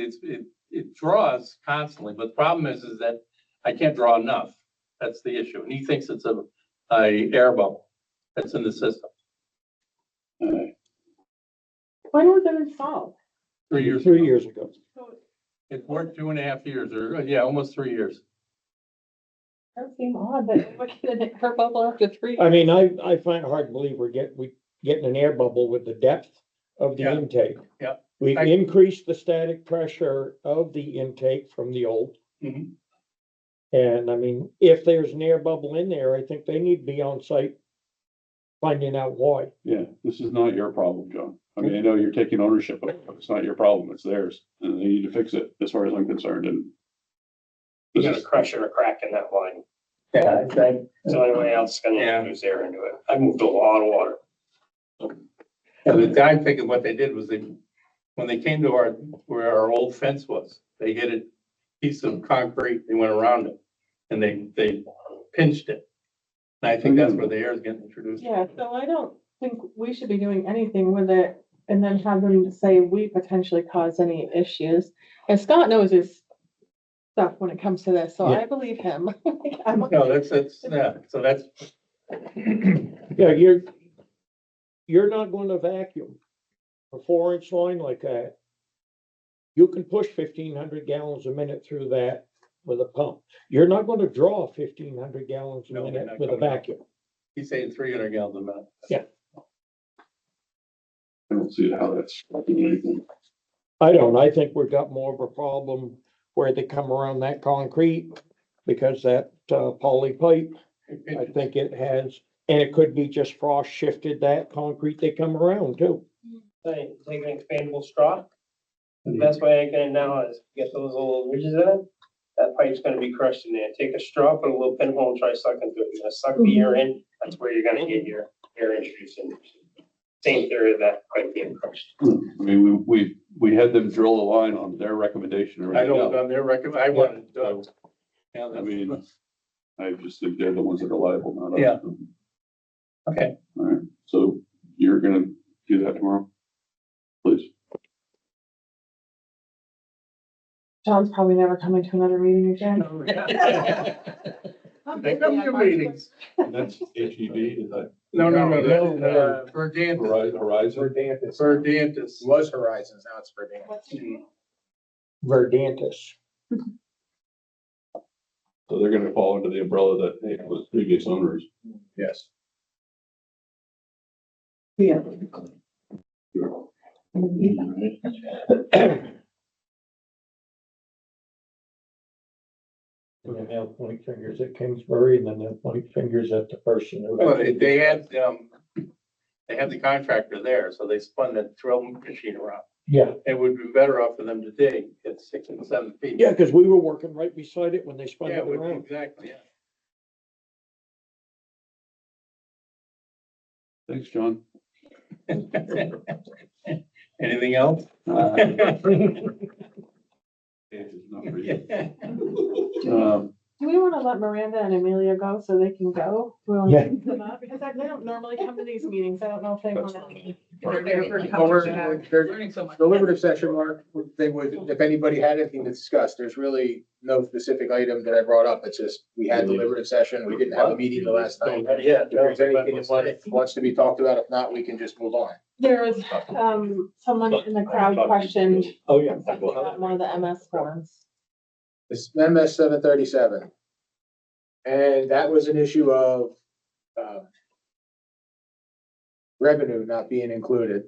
H: it draws constantly, but the problem is that I can't draw enough. That's the issue. And he thinks it's a air bubble that's in the system.
B: Uh,
D: When was it installed?
H: 3 years.
C: 3
H: ago.
C: years ago.
H: It's worked 2.5 years or, yeah, almost 3 years.
D: That seems odd that we're getting an air bubble after 3 years.
C: I mean, I find it hard to believe we're getting an air bubble with the depth of the
H: Yeah.
C: intake.
H: Yeah.
C: We
H: I-
C: increased the static pressure of the intake from the old.
H: Mhm.
C: And I mean, if there's an air bubble in there, I think they need to be on site finding out why.
B: Yeah, this is not your problem, John. I mean, I know you're taking ownership of it, but it's not your problem. It's theirs. And they need to fix it as far as I'm concerned. And
G: You got a crush or a crack in that line.
E: Yeah, I think.
G: So anybody else is gonna
H: Yeah.
G: lose air into it. I moved a lot of water.
H: And the I'm thinking what they did was when they came to where our old fence was, they hit a piece of concrete, they went around it, and they pinched it. And I think that's where the air is getting introduced.
D: Yeah, so I don't think we should be doing anything with it and then have them say we potentially caused any issues. And Scott knows his stuff when it comes to this, so I believe him. Like, I'm like,
H: No, yeah, so that's,
C: Yeah, you're not gonna vacuum a 4-inch line like that. You can push 1,500 gallons a minute through that with a pump. You're not gonna draw 1,500 gallons a
H: No, you're
C: minute
H: not
C: with a
H: coming out.
C: vacuum.
H: he's saying 300 gallons a minute.
B: I don't see how that's doing anything.
C: I think we've got more of a problem where they come around that concrete because that poly pipe, I think it has, and it could be just frost shifted that concrete they come around too.
G: Hey, take an expandable straw. The best way I can now is get those little ridges in it. That pipe's gonna be crushed in there. Take a straw, put a little pinhole and try sucking through it. You're gonna suck the air in. That's where you're gonna get your air introduced in. Same theory of that pipe being crushed.
B: I mean, we had them drill a line on their recommendation. or
H: I
B: anything
H: don't,
B: else.
H: on their record, I wanted, yeah,
B: I mean, I just think they're the ones that are liable, not us.
H: Yeah. Okay.
B: All right, so you're gonna do that tomorrow? Please.
D: John's probably never coming to another meeting again.
H: They come to meetings.
B: And that's HEB, is that
H: No,
E: No,
H: Verdantis,
B: Horizon?
H: Verdantis.
E: Was Horizons, now it's Verdantis.
C: Verdantis.
B: So they're gonna fall under the umbrella that hey, was previous owners.
E: Yes.
F: Yeah.
C: And then they'll point fingers at Kingsbury and then they'll point fingers at the person who.
H: Well, they had the contractor there, so they spun the drill machine around.
C: Yeah,
H: It would be better off for them to dig at 6 and 7 feet.
C: yeah, because we were working right beside it when they spun
H: Yeah,
C: it
H: it would be
C: around.
H: exactly, yeah.
B: Thanks, John.
H: Anything else?
B: It's not for you.
D: Do we wanna let Miranda and Amelia go so they can go? Do we wanna
C: Yeah.
D: pick them up? Because they don't normally come to these meetings. I don't know if they
B: That's
D: wanna.
F: Learning so much.
E: Deliberative session, Mark, they would, if anybody had anything to discuss, there's really no specific item that I brought up. It's just, we had deliberative session, we didn't have a meeting the last time.
H: Yeah.
E: If there's anything that wants to be talked about, if not, we can just move on.
D: There was, someone in the crowd questioned
I: Oh, yeah.
D: about one of the MS forms.
E: It's MS 737. And that was an issue of, revenue not being included.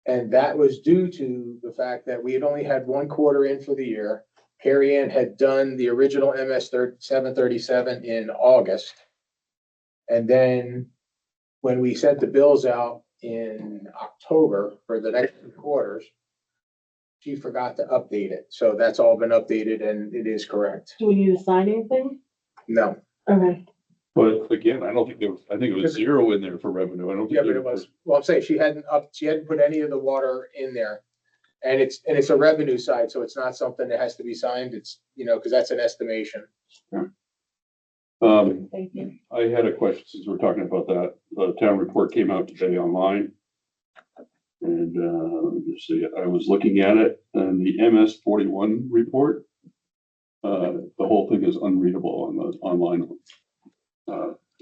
E: And that was due to the fact that we had only had 1 quarter in for the year. Carrie Ann had done the original MS 737 in August. And then when we sent the bills out in October for the next 2 quarters, she forgot to update it. So that's all been updated and it is correct.
D: Do we need to sign anything?
E: No.
D: Okay.
B: But again, I don't think there was, I think it was 0 in there for revenue. I don't. think
E: Yeah, but
B: there
E: it was, well, I'm saying she hadn't put any of the water in there. And it's a revenue side, so it's not something that has to be signed. It's, because that's an estimation.
D: Thank you.
B: I had a question since we're talking about that. The town report came out today online. And, let me just see, I was looking at it and the MS 41 report. The whole thing is unreadable on the online.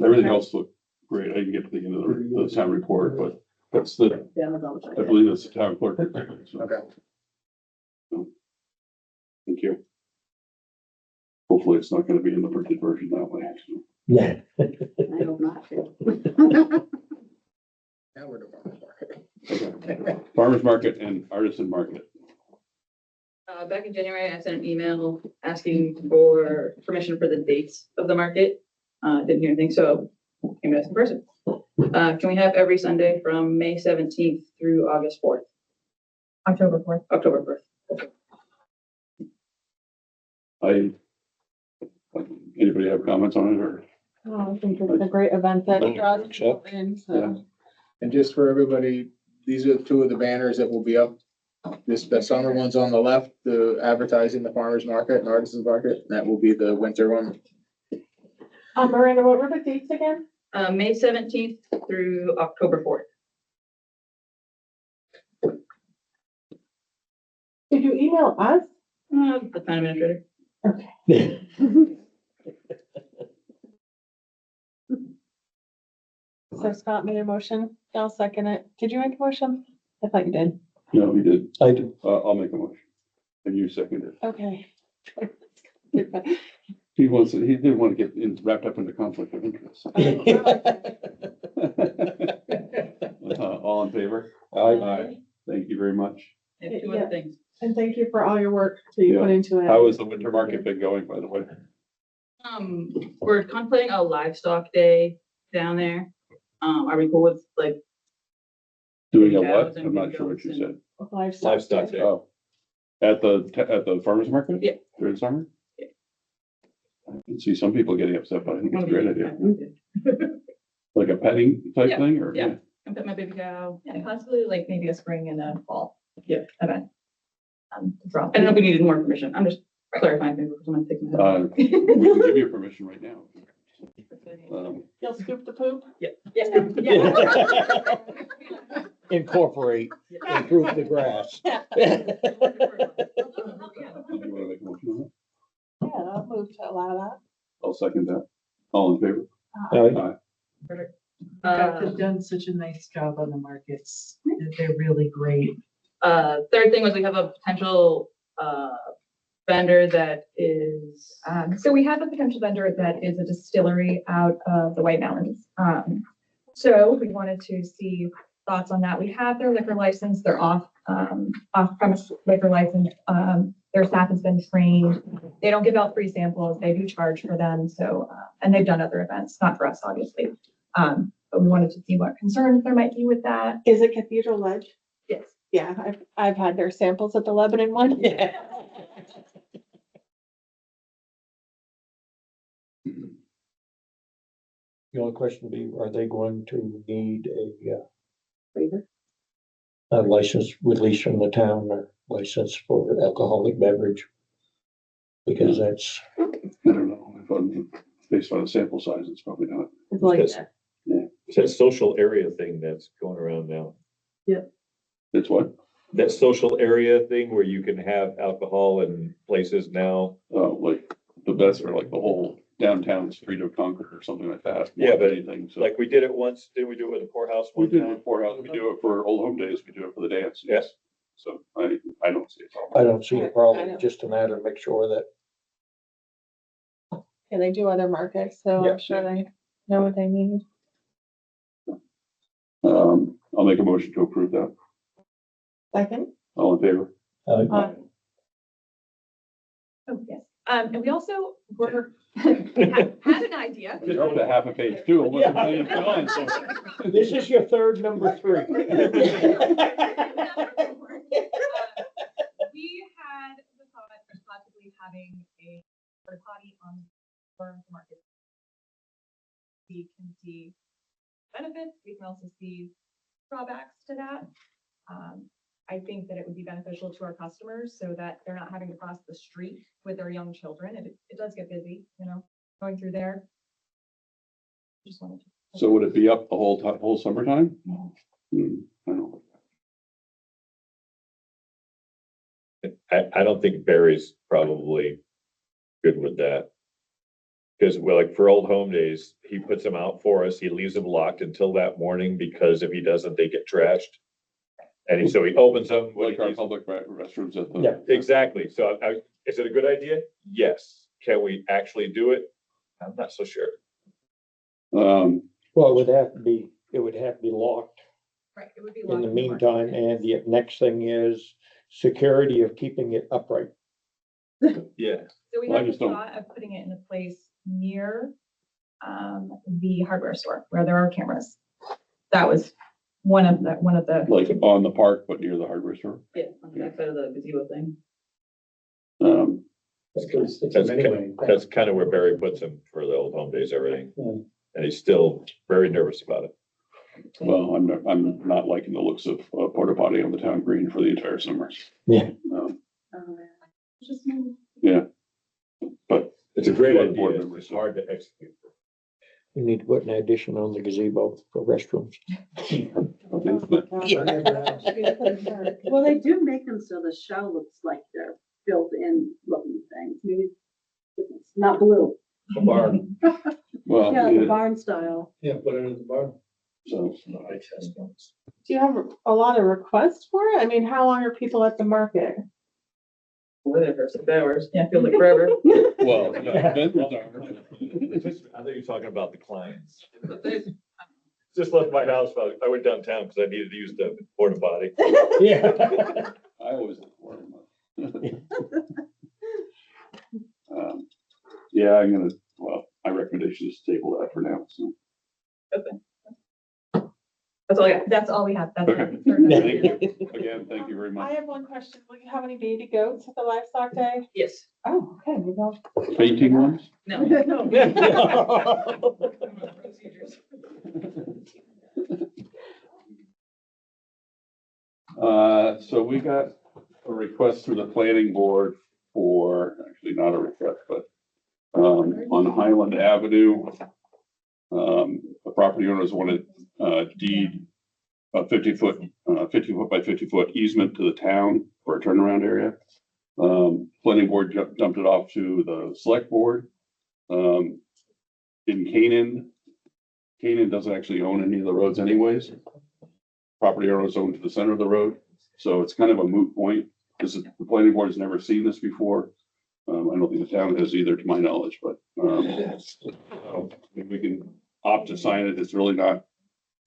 B: Everything else looked great. I didn't get to the end of the town report, but that's the, I believe that's the town clerk. So,
E: Okay.
B: thank you. Hopefully it's not gonna be in the printed version that way. So.
C: Yeah.
F: I hope not to.
E: Now we're to farmer's market.
B: Farmers market and artisan market.
J: Back in January, I sent an email asking for permission for the dates of the market. Didn't hear anything, so came to ask in person. Can we have every Sunday from May 17th through August 4th,
D: October 4th.
J: October 4th?
B: I Anybody have comments on it or?
D: Oh, I think it's a great event that draws people in,
B: Yeah.
D: so.
E: And just for everybody, these are two of the banners that will be up. The summer one's on the left, the advertising the farmer's market and artisans market. That will be the winter one.
D: Miranda, what were the dates again?
J: May 17th through October 4th.
D: Did you email us?
J: The town administrator.
D: Okay. So Scott made a motion. I'll second it. Did you make a motion? I thought you did.
B: No, he did.
C: I do.
B: I'll make a motion. And you second it.
D: Okay.
B: He didn't want to get wrapped up in the conflict of interest. All in favor? Aye. Thank you very much.
J: I have two
D: Yeah.
J: other things.
D: And thank you for all your work that you put into it.
B: How has the winter market been going, by the way?
J: We're contemplating a livestock day down there. Are we cool with like,
B: Doing a
J: Cows
B: what?
J: and
B: I'm not
J: big
B: sure what
J: goats
B: you
J: and-
B: said.
J: Livestock day.
B: Oh. At the farmer's market?
J: Yeah.
B: During summer?
J: Yeah.
B: I can see some people getting upset, but I think it's a great idea.
J: Yeah,
B: Like a petting type
J: Yeah,
B: thing or?
J: yeah. I pet my baby cow.
K: Possibly like maybe a spring and a fall.
J: Yeah.
K: Event. Drop.
J: I don't know if we needed more information. I'm just clarifying things because I'm taking.
B: We can give you permission right now.
D: You'll scoop the poop?
J: Yeah.
C: Incorporate, improve the grass.
B: Do you want to make a motion on that?
D: Yeah, I'll move to allow that.
B: I'll second that. All in favor?
C: Aye.
F: Guys have done such a nice job on the markets. They're really great.
J: Third thing was we have a potential, vendor that is,
K: So we have a potential vendor that is a distillery out of the White Mountains. So we wanted to see thoughts on that. We have their liquor license, their off-premise liquor license. Their staff has been trained. They don't give out free samples. They do charge for them. So, and they've done other events, not for us, obviously. But we wanted to see what concerns there might be with that.
D: Is it Cathedral Ledge?
K: Yes.
D: Yeah, I've had their samples at the Lebanon one.
C: Yeah. The only question would be, are they going to need a license release from the town or license for alcoholic beverage? Because that's,
B: I don't know. If I'm based on a sample size, it's probably not.
D: It's like
I: Yes.
D: that.
I: It's that social area thing that's going around now.
B: It's what?
I: That social area thing where you can have alcohol in places now.
B: Like the best or like the whole downtown street of Concord or something like that.
I: Yeah, but
B: anything. So
I: Like we did it once, didn't we do it with the poorhouse
B: we
I: one
B: did it
I: time?
B: with Poorhouse. We do it for Old Home Days. We do it for the dance.
I: Yes.
B: So I don't see a
C: I
B: problem.
C: don't see a problem, just a matter of make sure that,
D: Yeah, they do other markets, so
C: Yeah.
D: I'm sure they know what they need.
B: I'll make a motion to approve that.
D: Second?
B: All in favor?
C: uh,
K: Oh, yes. And we also were, had an idea.
B: Just up to half a page too. Almost a million times, so-
C: this is your third number 3.
K: We had the thought of possibly having a porta potty on the market. We can see benefits, we can also see drawbacks to that. I think that it would be beneficial to our customers so that they're not having to cross the street with their young children. It does get busy, going through there. Just wanted to.
B: So would it be up the whole summertime? I don't.
I: I don't think Barry's probably good with that. Because well, like for Old Home Days, he puts them out for us. He leaves them locked until that morning because if he doesn't, they get trashed. And so he opens them. when
B: Like
I: he
B: our
I: leaves-
B: public restrooms at the.
C: Yeah.
I: Exactly. So is it a good idea? Yes. Can we actually do it? I'm not so sure.
C: Well, it would have to be locked
K: Right, it would be.
C: in
K: locked
C: the
K: in
C: meantime,
K: market.
C: and the next thing is security of keeping it upright.
I: Yeah.
K: So we
B: Well, I
K: have the
B: just don't-
K: thought of putting it in a place near the hardware store where there are cameras. That was one of the.
B: Like on the park, but near the hardware store.
J: yeah, on the backside of the gazebo thing.
I: That's kind of where Barry puts him for the old home days, everything. And he's still very nervous about it.
B: Well, I'm not liking the looks of porta potty on the town green for the entire summer.
C: Yeah.
B: Yeah. But
I: It's a great
B: Board
I: idea.
B: members.
I: It's hard to execute.
C: We need to put an addition on the gazebo for restrooms.
L: Well, they do make them so the shell looks like they're built-in looking things. Maybe it's not blue.
H: The barn.
B: well,
L: Yeah, the
B: yeah,
L: barn style.
H: Yeah, put it in the barn.
B: so
D: Do you have a lot of requests for it? I mean, how long are people at the market?
J: We're there for 6 hours. Yeah, feels like forever.
B: well, yeah, vendors are.
I: I think you're talking about the clients. Just left my house, I went downtown because I needed to use the porta potty.
C: Yeah.
B: I always look for them. Yeah, I'm gonna, well, my recommendation is to table that for now, so.
J: That's all I got.
K: That's all we have. That's
B: Okay.
K: it.
B: Thank you. Again, thank you very
D: I
B: much.
D: have one question. Will you have any baby goats at the livestock day?
J: Yes.
D: Oh, okay, maybe I'll.
B: Fainting ones?
J: No.
B: So we got a request through the planning board for, actually not a request, but on Highland Avenue. The property owners wanted deed a 50-foot by 50-foot easement to the town for a turnaround area. Planning board dumped it off to the select board. In Canaan doesn't actually own any of the roads anyways. Property owners own to the center of the road, so it's kind of a moot point. The planning board has never seen this before. I don't think the town has either, to my knowledge, but we can opt to sign it. It's really not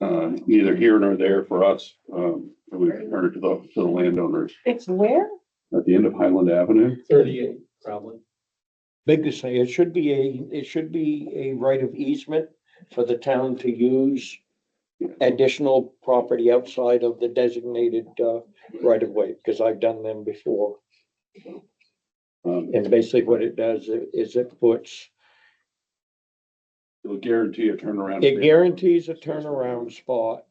B: neither here nor there for us. We return it to the landowners
D: It's where?
B: at the end of Highland Avenue.
H: 38, probably.
C: Big to say, it should be a right of easement for the town to use additional property outside of the designated, right of way, because I've done them before. And basically what it does is it puts,
B: It'll guarantee a turnaround.
C: it guarantees a turnaround spot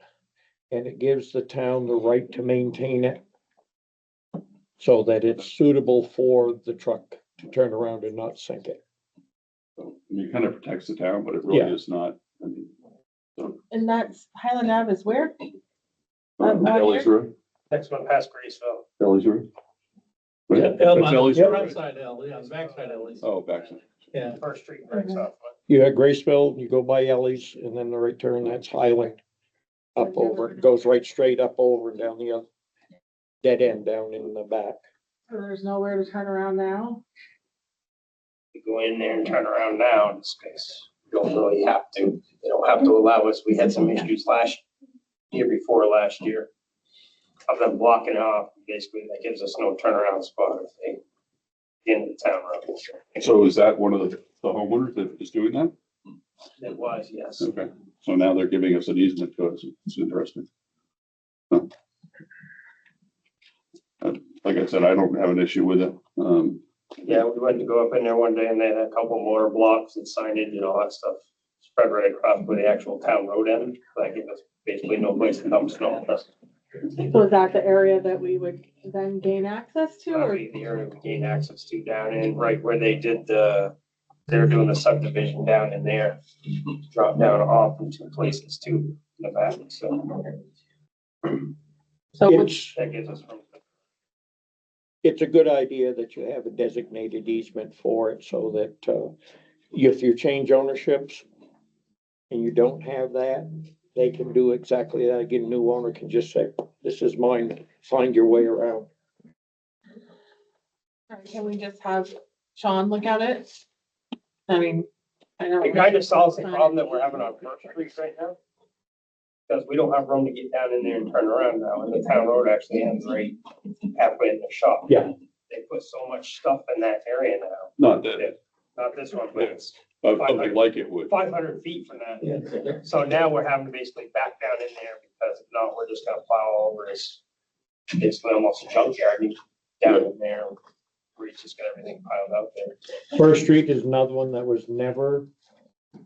C: and it gives the town the right to maintain it so that it's suitable for the truck to turn around and not sink it.
B: So, it kind of protects the town, but it really
C: Yeah.
B: is not. I mean,
D: And that's Highland Ave is where?
B: Ellie's Road,
G: Next one past Graceville.
B: Ellie's Road. Right?
H: Yeah,
B: That's Ellie's
H: the
B: Road.
H: front side L, yeah, the back side L.
B: Oh, backside.
H: Yeah.
G: First Street breaks off.
C: You have Graceville, you go by Ellie's and then the right turn, that's Highland. Up over, it goes right straight up over and down the other dead end down in the back.
D: So there's nowhere to turn around now?
G: You go in there and turn around now in this case. You don't really have to. They don't have to allow us. We had some issues before last year. Of them blocking off, basically, that gives us no turnaround spot if they get into the town road.
B: So is that one of the homeowners that is doing that?
G: It was, yes.
B: Okay, so now they're giving us an easement to us. It's interesting. Huh. Like I said, I don't have an issue with it.
G: Yeah, we went to go up in there one day and they had a couple more blocks and signage and all that stuff spread right across where the actual town road ends. That gives us basically no place to dump snow.
D: Was that the area that we would then gain access to,
G: That'll
D: or?
G: be the area we gain access to down in right where they did they're doing the subdivision down in there. Drop down off in two places too, in the back, so
D: So would,
C: It's,
G: that gives us from.
C: it's a good idea that you have a designated easement for it so that, if you change ownerships and you don't have that, they can do exactly that. Again, new owner can just say, this is mine, find your way around.
D: can we just have Sean look at it? I mean, I don't.
G: It kind of solves the problem that we're having on First Street right now. Because we don't have room to get down in there and turn around now, and the town road actually ends right halfway in the shop.
C: Yeah.
G: They put so much stuff in that area now,
B: Not that,
G: not this one, but it's
B: but something like it would.
G: 500 feet from that. So now we're having to basically back down in there because if not, we're just gonna plow over this, basically almost a junkyard down in there. where he's just got everything piled out there.
C: First Street is another one that was never,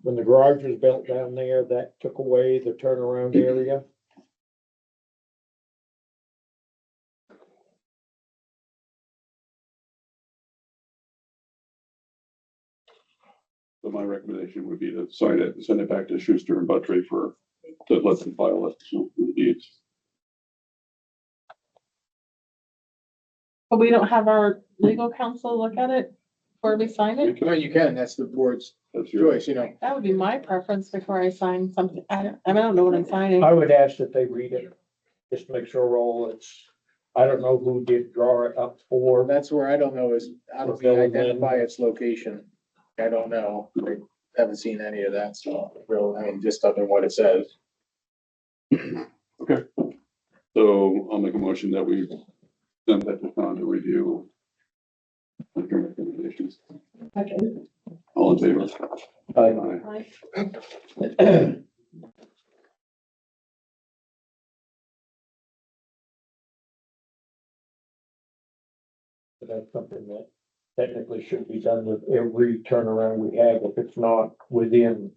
C: when the garage was built down there, that took away the turnaround area.
B: So my recommendation would be to sign it and send it back to Schuster and Buttry to let them file it, so, the deeds.
D: But we don't have our legal counsel look at it before we sign it?
E: No, you can, that's the board's
B: That's your,
E: choice, you know.
D: That would be my preference before I sign something. I don't know what I'm signing.
C: I would ask that they read it, just to make sure all it's, I don't know who did draw it up for.
E: That's where I don't know is how do we identify its location? I don't know. I haven't seen any of that, so real, I mean, just other than what it says.
B: okay. So I'll make a motion that we send that to Tom to review. Make your recommendations. All in favor? Aye.
C: That's something that technically should be done with every turnaround we have, if it's not within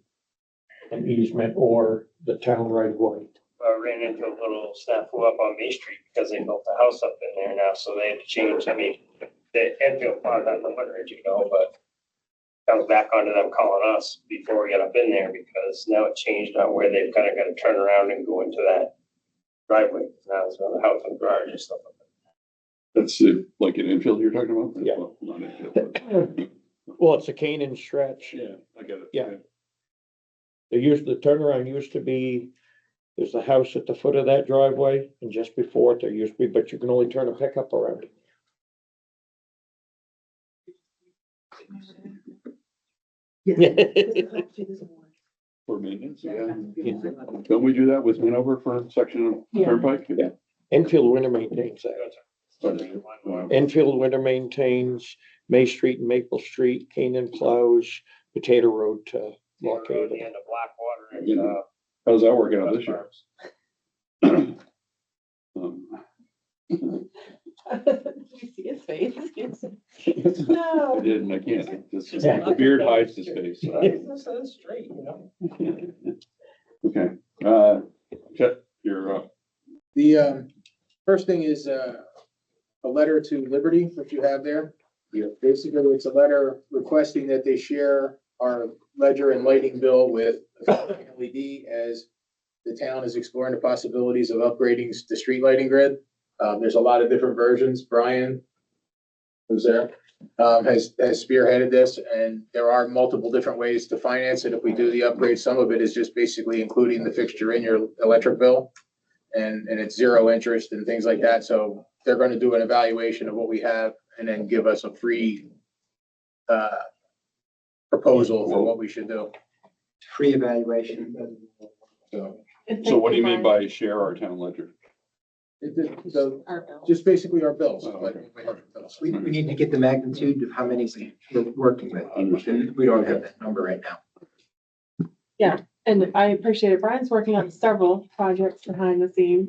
C: an easement or the town right of way.
G: I ran into a little snafu up on Main Street because they built a house up in there now, so they had to change, I mean, the Enfield plowed that number, as you know, but comes back onto them calling us before we get up in there, because now it changed on where they've kind of got to turn around and go into that driveway. Now it's another house and garage and stuff like that.
B: That's it, like in infield you're talking about?
C: Yeah.
B: Well, not infield, but-
C: Well, it's a Canaan stretch.
B: Yeah, I get it.
C: Yeah. The turnaround used to be, there's a house at the foot of that driveway, and just before it, there used to be, but you can only turn a pickup around it.
B: For maintenance, yeah. Don't we do that with Hanover for a section of
D: Yeah.
B: Turnpike?
C: Yeah. Enfield Winter maintains that. Enfield Winter maintains May Street and Maple Street, Canaan plows Potato Road to
G: On
C: Lock
G: the
C: Haven.
G: end of Blackwater and,
B: Yeah. How's that working out this year?
D: Did you see his face?
B: I
D: No.
B: didn't, I can't, just,
C: Yeah.
B: the beard hides his face.
G: That's straight, you know?
B: Okay, Chet, you're up.
E: The, first thing is, a letter to Liberty, which you have there.
B: Yeah.
E: Basically, it's a letter requesting that they share our ledger and lighting bill with LED as the town is exploring the possibilities of upgrading the street lighting grid. There's a lot of different versions. Brian, who's there, has spearheaded this, and there are multiple different ways to finance it if we do the upgrade. Some of it is just basically including the fixture in your electric bill, and it's zero interest and things like that. So they're gonna do an evaluation of what we have and then give us a free proposal for what we should do.
M: Free evaluation.
B: So what do you mean by share our town ledger?
E: So
D: Our bill.
E: just basically our bills.
B: Oh,
E: like,
B: okay.
M: We need to get the magnitude of how many we're working with. And we don't have that number right now.
D: And I appreciate it. Brian's working on several projects behind the scenes.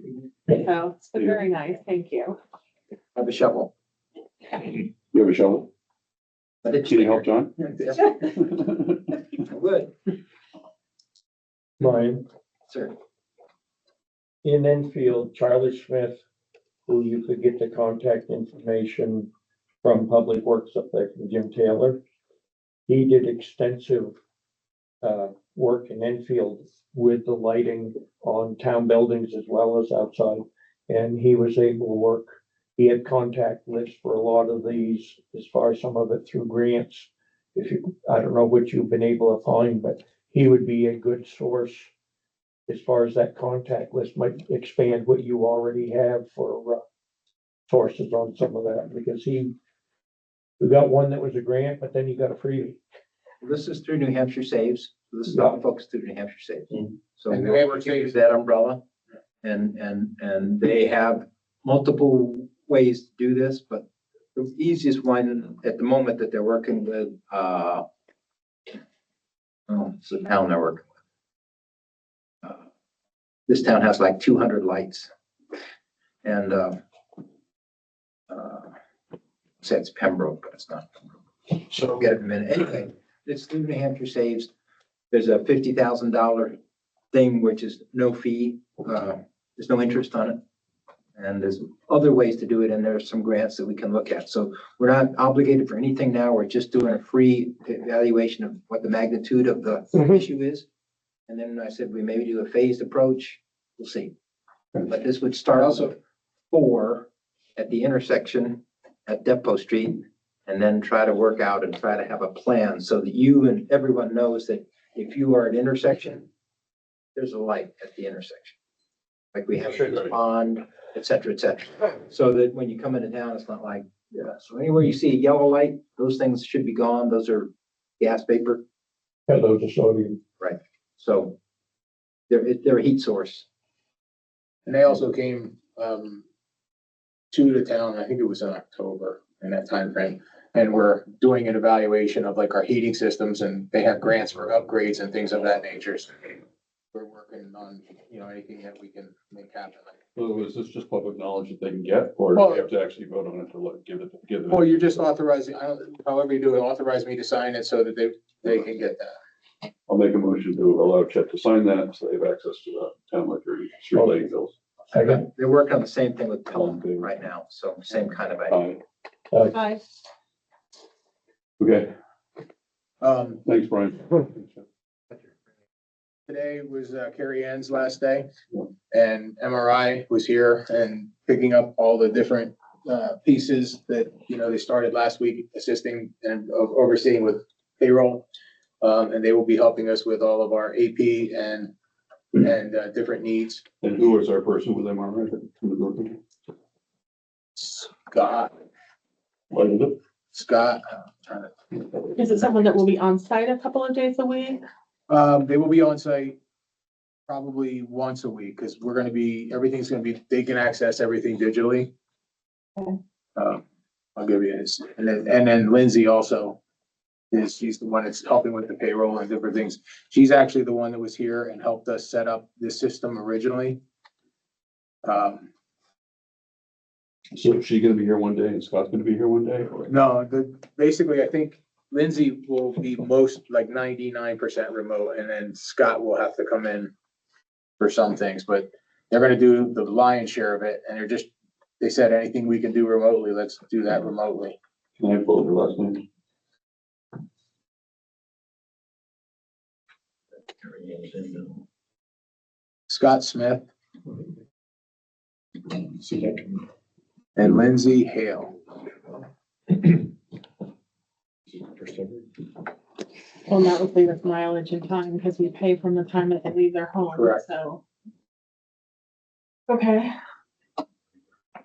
D: So it's been very nice. Thank you.
M: Have a shovel.
B: You have a shovel?
M: Let it
B: Can you help John?
M: Would,
C: Brian,
M: sir.
C: in Enfield, Charlie Smith, who you could get the contact information from Public Works up there from Jim Taylor. He did extensive work in Enfield with the lighting on town buildings as well as outside. And he was able to work, he had contact lists for a lot of these, as far as some of it through grants. If you, I don't know what you've been able to find, but he would be a good source as far as that contact list might expand what you already have for sources on some of that, because we got one that was a grant, but then you got a freebie.
M: This is through New Hampshire Saves. This is all folks through New Hampshire Saves. So
E: And New
M: we're
E: Hampshire
M: working
E: Saves-
M: with that umbrella. And they have multiple ways to do this, but the easiest one at the moment that they're working with, it's the town they're working with. This town has like 200 lights. And Says Pembroke, but it's not. So we'll get it in a minute. Anyway, this New Hampshire Saves, there's a $50,000 thing, which is no fee. There's no interest on it. And there's other ways to do it, and there's some grants that we can look at. So we're not obligated for anything now. We're just doing a free evaluation of what the magnitude of the issue is. And then I said, we maybe do a phased approach. We'll see. But this would start also 4 at the intersection at Depot Street, and then try to work out and try to have a plan so that you and everyone knows that if you are at intersection, there's a light at the intersection. Like we have to respond, et cetera, so that when you come into town, it's not like, yeah. So anywhere you see a yellow light, those things should be gone. Those are gas vapor.
C: Yeah, those are sodium.
M: Right. So they're a heat source.
E: And they also came, to the town, I think it was in October, in that time frame, and we're doing an evaluation of like our heating systems, and they have grants for upgrades and things of that nature. So we're working on, anything that we can make happen.
B: So is this just public knowledge that they can get, or do we have to actually vote on it to give it?
E: Well, you're just authorizing, however you do it, authorize me to sign it so that they can get that.
B: I'll make a motion to allow Chet to sign that, so they have access to the town liquor and street lighting bills.
M: They're working on the same thing with Pelham right now, so same kind of idea.
D: Aye.
B: Okay, thanks, Brian.
E: Today was Carrie Ann's last day, and MRI was here and picking up all the different pieces that, they started last week assisting and overseeing with payroll. And they will be helping us with all of our AP and different needs.
B: And who is our person with MRI from the group?
E: Scott,
B: What is it?
E: Scott, I'm trying to.
D: Is it someone that will be on site a couple of days a week?
E: They will be on site probably once a week, because everything's gonna be, they can access everything digitally.
D: Okay.
E: I'll give you his, and then Lindsay also she's the one that's helping with the payroll and different things. She's actually the one that was here and helped us set up this system originally.
B: So is she gonna be here one day and Scott's gonna be here one day? or-
E: No, basically, I think Lindsay will be most, like 99% remote, and then Scott will have to come in for some things, but they're gonna do the lion's share of it, and they said anything we can do remotely, let's do that remotely.
B: Can I have both her last names?
E: Scott Smith and Lindsay Hale.
D: Well, that would leave us mileage and time because we pay from the time that they leave their home,
E: Correct.
D: so. Okay.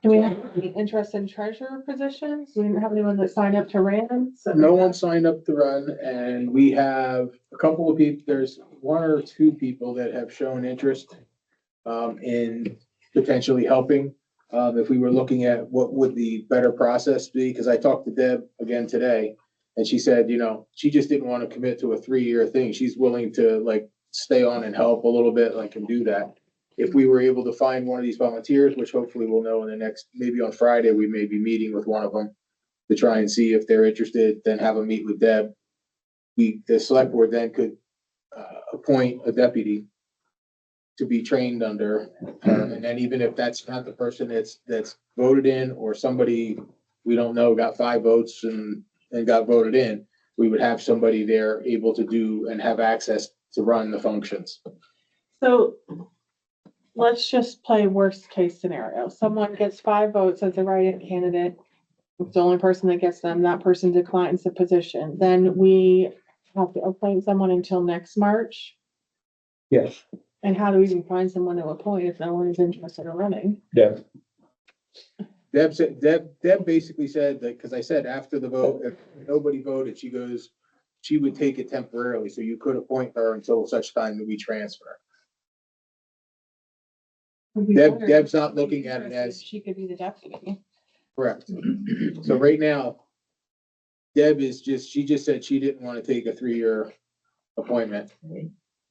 D: Do we have any interest in treasurer positions? We didn't have anyone that signed up to run. So
E: No one signed up to run, and we have a couple of people, there's 1 or 2 people that have shown interest in potentially helping. If we were looking at what would the better process be, because I talked to Deb again today, and she said, she just didn't want to commit to a 3-year thing. She's willing to stay on and help a little bit, and do that. If we were able to find one of these volunteers, which hopefully we'll know in the next, maybe on Friday, we may be meeting with one of them to try and see if they're interested, then have a meet with Deb. The select board then could appoint a deputy to be trained under, and then even if that's not the person that's voted in, or somebody we don't know got 5 votes and got voted in, we would have somebody there able to do and have access to run the functions.
D: So let's just play worst case scenario. Someone gets 5 votes as a write-in candidate. It's the only person that gets them. That person declines the position. Then we have to appoint someone until next March.
C: Yes,
D: And how do we even find someone to appoint if no one is interested in running?
C: Deb.
E: Deb basically said that, because I said after the vote, if nobody voted, she would take it temporarily, so you could appoint her until such time that we transfer. Deb's not looking at it as.
D: She could be the deputy.
E: Correct. So right now, Deb she just said she didn't want to take a 3-year appointment.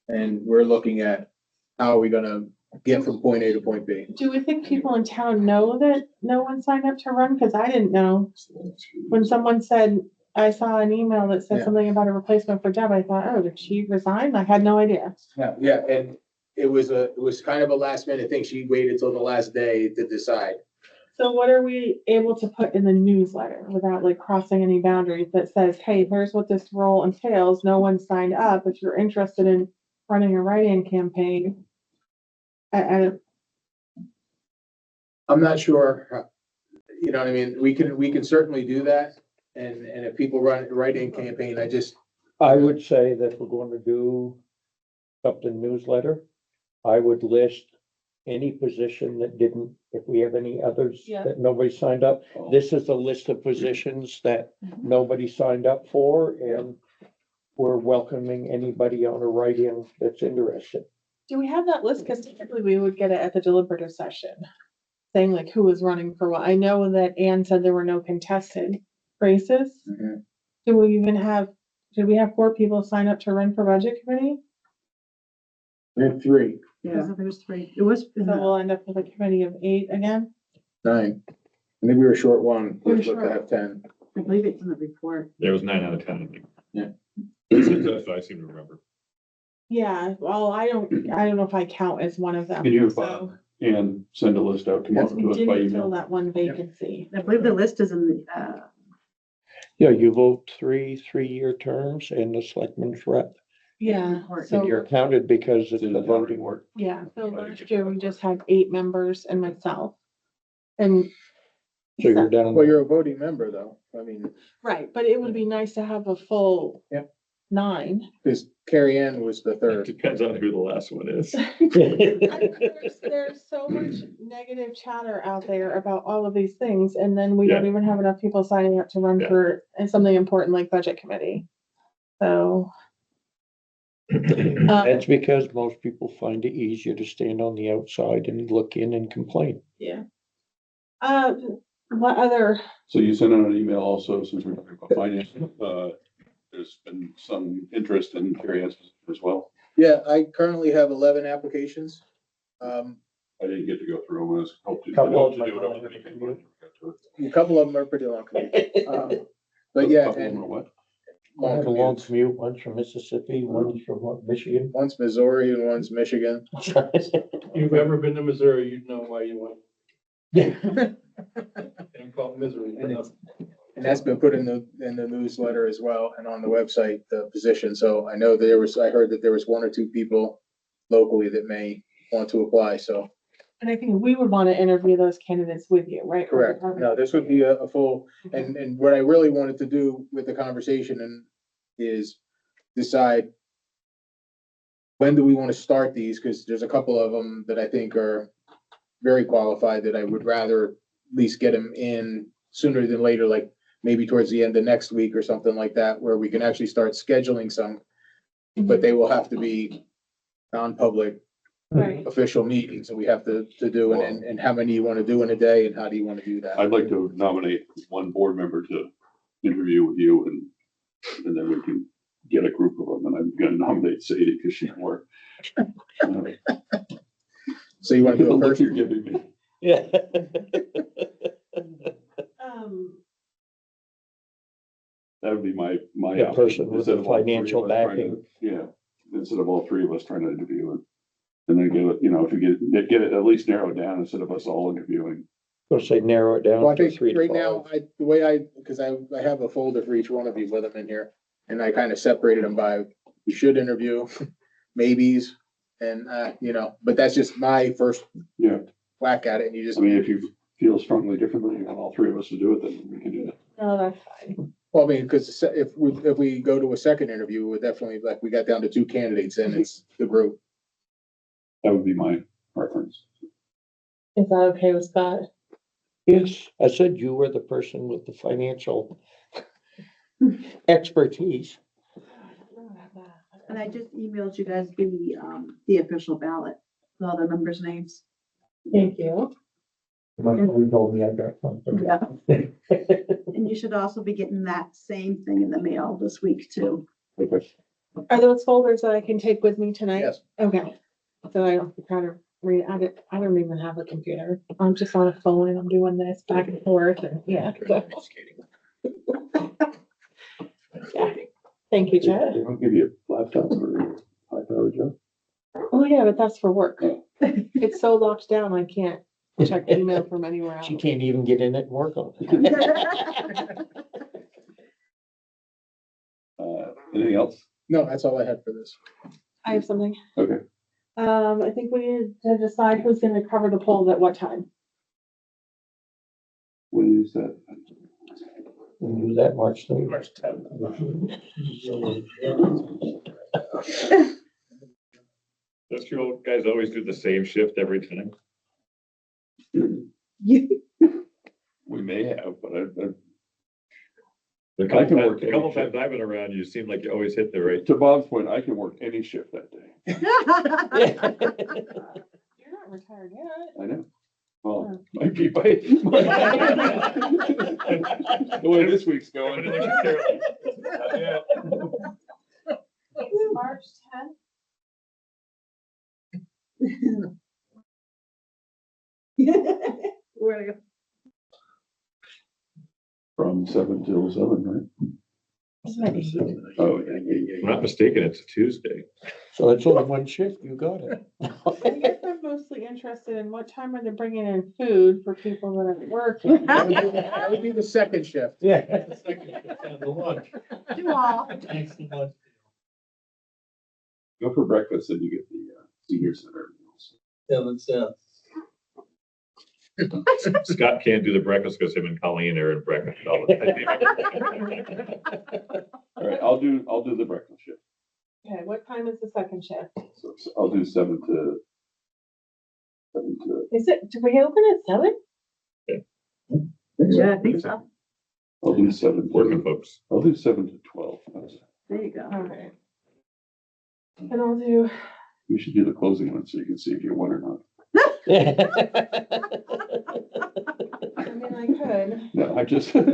E: And we're looking at how are we gonna get from point A to point B.
D: Do we think people in town know that no one signed up to run? Cause I didn't know. When someone said, I saw an email that said
E: Yeah.
D: something about a replacement for Deb, I thought, oh, did she resign? I had no idea.
E: Yeah, and it was kind of a last minute thing. She waited till the last day to decide.
D: So what are we able to put in the newsletter without like crossing any boundaries that says, hey, here's what this role entails. No one signed up. If you're interested in running a write-in campaign.
E: I'm not sure, you know what I mean? We can certainly do that. And if people run a write-in campaign,
C: I would say that if we're going to do something newsletter, I would list any position that didn't, if we have any others
D: Yeah.
C: that nobody signed up. This is a list of positions that nobody signed up for, and we're welcoming anybody on a write-in that's interested.
D: Do we have that list? Cause typically we would get it at the deliberative session. Saying like who was running for what. I know that Ann said there were no contested races.
E: Mhm.
D: Did we have 4 people sign up to run for budget committee?
E: we have 3,
L: Yeah, there was 3. It was
D: So we'll end up with a committee of 8 again?
E: 9. I think we were short 1.
D: We were
E: We're supposed to
D: short.
E: have 10.
L: I believe it's in the report.
I: There was 9 out of 10, I think.
E: Yeah.
I: That's what I seem to remember.
D: Yeah, well, I don't know if I count as one of them.
B: Can you,
D: so
B: and send a list out tomorrow
D: we
B: to us by
D: didn't fill
B: email?
D: that one vacancy.
L: I believe the list is in the,
C: Yeah, you vote 3 3-year terms and the selectman's rep,
D: Yeah,
L: report.
C: and you're
D: so,
C: counted because it's
B: It's in
C: the
B: the town
C: voting
B: report.
D: yeah, so last year we just had 8 members and myself. And.
C: So you're down.
E: Well, you're a voting member though. I mean,
D: Right, but it would be nice to have a full.
E: Yep.
D: 9.
E: because Carrie Ann was the
I: It
E: 3rd.
I: depends on who the last one is.
D: There's so much negative chatter out there about all of these things, and then we don't even have enough people signing up to run
I: Yeah.
D: for something important like budget committee. So.
C: That's because most people find it easier to stand on the outside and look in and complain.
D: Yeah. What other,
B: So you sent out an email also, since we're talking about finance, there's been some interest in Carrie Ann's position as well.
E: Yeah, I currently have 11 applications.
B: I didn't get to go through them, I was hoping to
C: Couple of
B: do it
C: them
B: over
C: are
B: the weekend.
E: A couple of them are pretty long. But yeah,
B: Couple of them
E: and
B: are what?
C: I
E: long
C: have a long
E: commutes.
C: commute, one's from Mississippi, one's from what, Michigan.
E: One's Missouri and one's Michigan.
H: You've ever been to Missouri, you'd know why you went. And called misery.
E: And that's been put in the newsletter as well and on the website, the position. So I know I heard that there was 1 or 2 people locally that may want to apply, so.
D: and I think we would want to interview those candidates with you, right?
E: Correct. No, this would be a full, and what I really wanted to do with the conversation is decide when do we want to start these? Because there's a couple of them that I think are very qualified that I would rather at least get them in sooner than later, like maybe towards the end of next week or something like that, where we can actually start scheduling some, but they will have to be non-public
D: Right.
E: official meetings that we have to do, and how many you want to do in a day and how do you want to do that?
B: I'd like to nominate 1 board member to interview with you and then we can get a group of them, and I'm gonna nominate Sadie because she's more.
E: So you want to
B: The
E: do a
B: look
E: first?
B: you're giving me.
C: Yeah.
B: That would be my.
C: The person with
B: instead
C: the
B: of all 3 of
C: financial
B: us trying to-
C: backing.
B: Yeah, instead of all 3 of us trying to interview it. And then give it, if you get it at least narrowed down instead of us all interviewing.
C: Gonna say narrow it down
E: Well, I
C: to
E: think
C: 3 to
E: right now,
C: 5.
E: the way because I have a folder for each one of you with them in here, and I kind of separated them by, we should interview, maybes, and, but that's just my first
B: Yeah,
E: whack at it, and you just,
B: I mean, if you feel strongly differently, you want all 3 of us to do it, then we can do that.
D: No, that's fine.
E: well, I mean, because if we go to a second interview, we're definitely, like, we got down to 2 candidates, and it's the group.
B: That would be my preference.
D: Is that okay with Scott?
C: Yes, I said you were the person with the financial expertise.
L: And I just emailed you guys the official ballot, with all the members' names.
D: Thank you.
C: You told me I got something.
L: Yeah. And you should also be getting that same thing in the mail this week too.
C: Okay.
D: Are those folders that I can take with me tonight?
E: Yes.
D: Okay, so I don't have to kind of I don't even have a computer. I'm just on a phone and I'm doing this back and forth and, yeah. so. Yeah. Thank you,
B: They
D: Chad.
B: don't give you a laptop or a high-powered job?
D: Oh, yeah, but that's for work. It's so locked down, I can't check email from anywhere else.
C: She can't even get in it and work on it.
B: Anything else?
E: No, that's all I had for this.
D: I have something.
B: Okay.
D: I think we need to decide who's gonna cover the polls at what time.
B: When is that?
C: We'll do that March 3rd.
G: March 10th.
I: Don't you guys always do the same shift every time?
B: We may have, but
I: The
B: I can work
I: couple
B: any shift.
I: times I've been around, you seem like you always hit the right.
B: To Bob's point, I can work any shift that day.
D: You're not retired yet.
B: I know. Well, might be by. The way this week's going.
I: Yeah.
D: March 10th.
L: Where to go?
B: From 7 till 7, right? Oh, yeah.
I: If I'm not mistaken, it's a Tuesday.
C: So it's only one shift, you got it.
D: I guess I'm mostly interested in what time are they bringing in food for people that are working.
E: That would be the second shift.
C: Yeah.
H: The second shift and the lunch.
D: Do all.
H: Thanks so much.
B: Go for breakfast and you get the senior center meals.
H: Yeah, that's,
I: Scott can't do the breakfast because him and Colleen are in breakfast all the time.
B: All right, I'll do the breakfast shift.
D: Okay, what time is the second shift?
B: So I'll do 7 to.
D: Is it, do we open at 7?
L: Yeah, I think so.
B: I'll do 7.
I: Working folks.
B: I'll do 7 to 12.
L: There you go.
D: Okay. And I'll do,
B: You should do the closing one so you can see if you won or not.
D: I mean, I could.
B: No, I just.
D: Scott,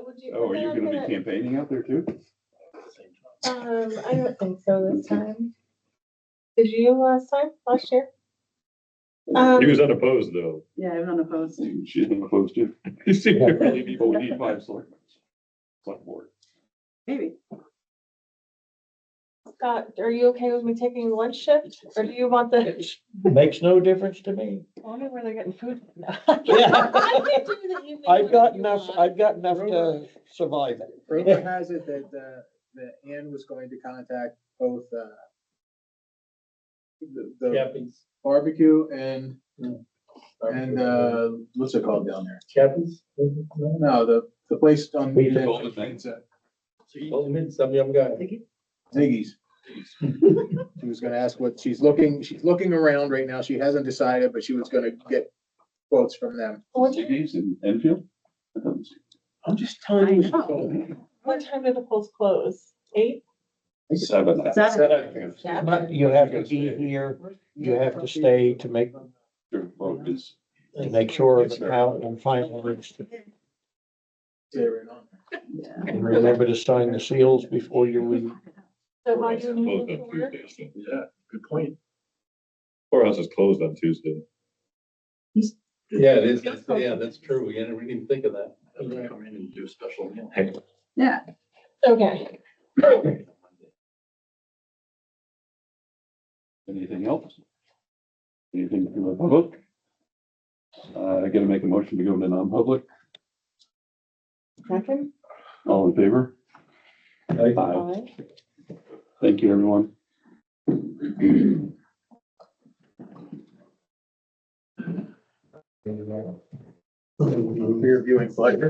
D: would you?
B: Oh, are you gonna be campaigning out there too?
D: I don't think so this time. Did you last year?
I: He was unopposed though.
L: Yeah, I'm unopposed.
B: She's been opposed to.
I: He seemed to really be.
B: But we need 5 selectmen. Select board.
L: Maybe.
D: Scott, are you okay with me taking lunch shift, or do you want the?
C: Makes no difference to me.
D: I wonder where they're getting food.
C: Yeah.
D: I can do the evening
C: I've
D: one
C: got
D: if you
C: enough,
D: want.
C: I've got enough to survive it.
E: Rumor has it that, that Ann was going to contact both, the
H: Cappies.
E: barbecue and, what's it called down there?
H: Cappies?
E: No, the place on.
C: Pizza.
B: Golden things.
H: Well, some young guy.
E: Ziggy's. She was gonna ask what she's looking around right now. She hasn't decided, but she was gonna get quotes from them.
B: Ziggy's in Enfield?
E: I'm just telling you.
D: What time do the polls close? 8?
B: 7.
C: But you have to be here, you have to stay to make
B: Your vote is.
C: sure the count and final is.
E: Stay right on.
C: And remember to sign the seals before you leave.
D: So are you
I: Closed
D: moving
I: on
D: forward?
I: Tuesday.
H: Yeah, good point.
I: Courthouse is closed on Tuesday.
H: Yeah, it is. Yeah, that's true. We didn't even think of that. Come in and do a special meal.
L: Yeah.
D: Okay.
B: Anything else? Anything from the public? I gotta make a motion to go into non-public.
D: Second?
B: All in favor? Aye.
D: Aye.
B: Thank you, everyone.
E: Rear viewing pleasure.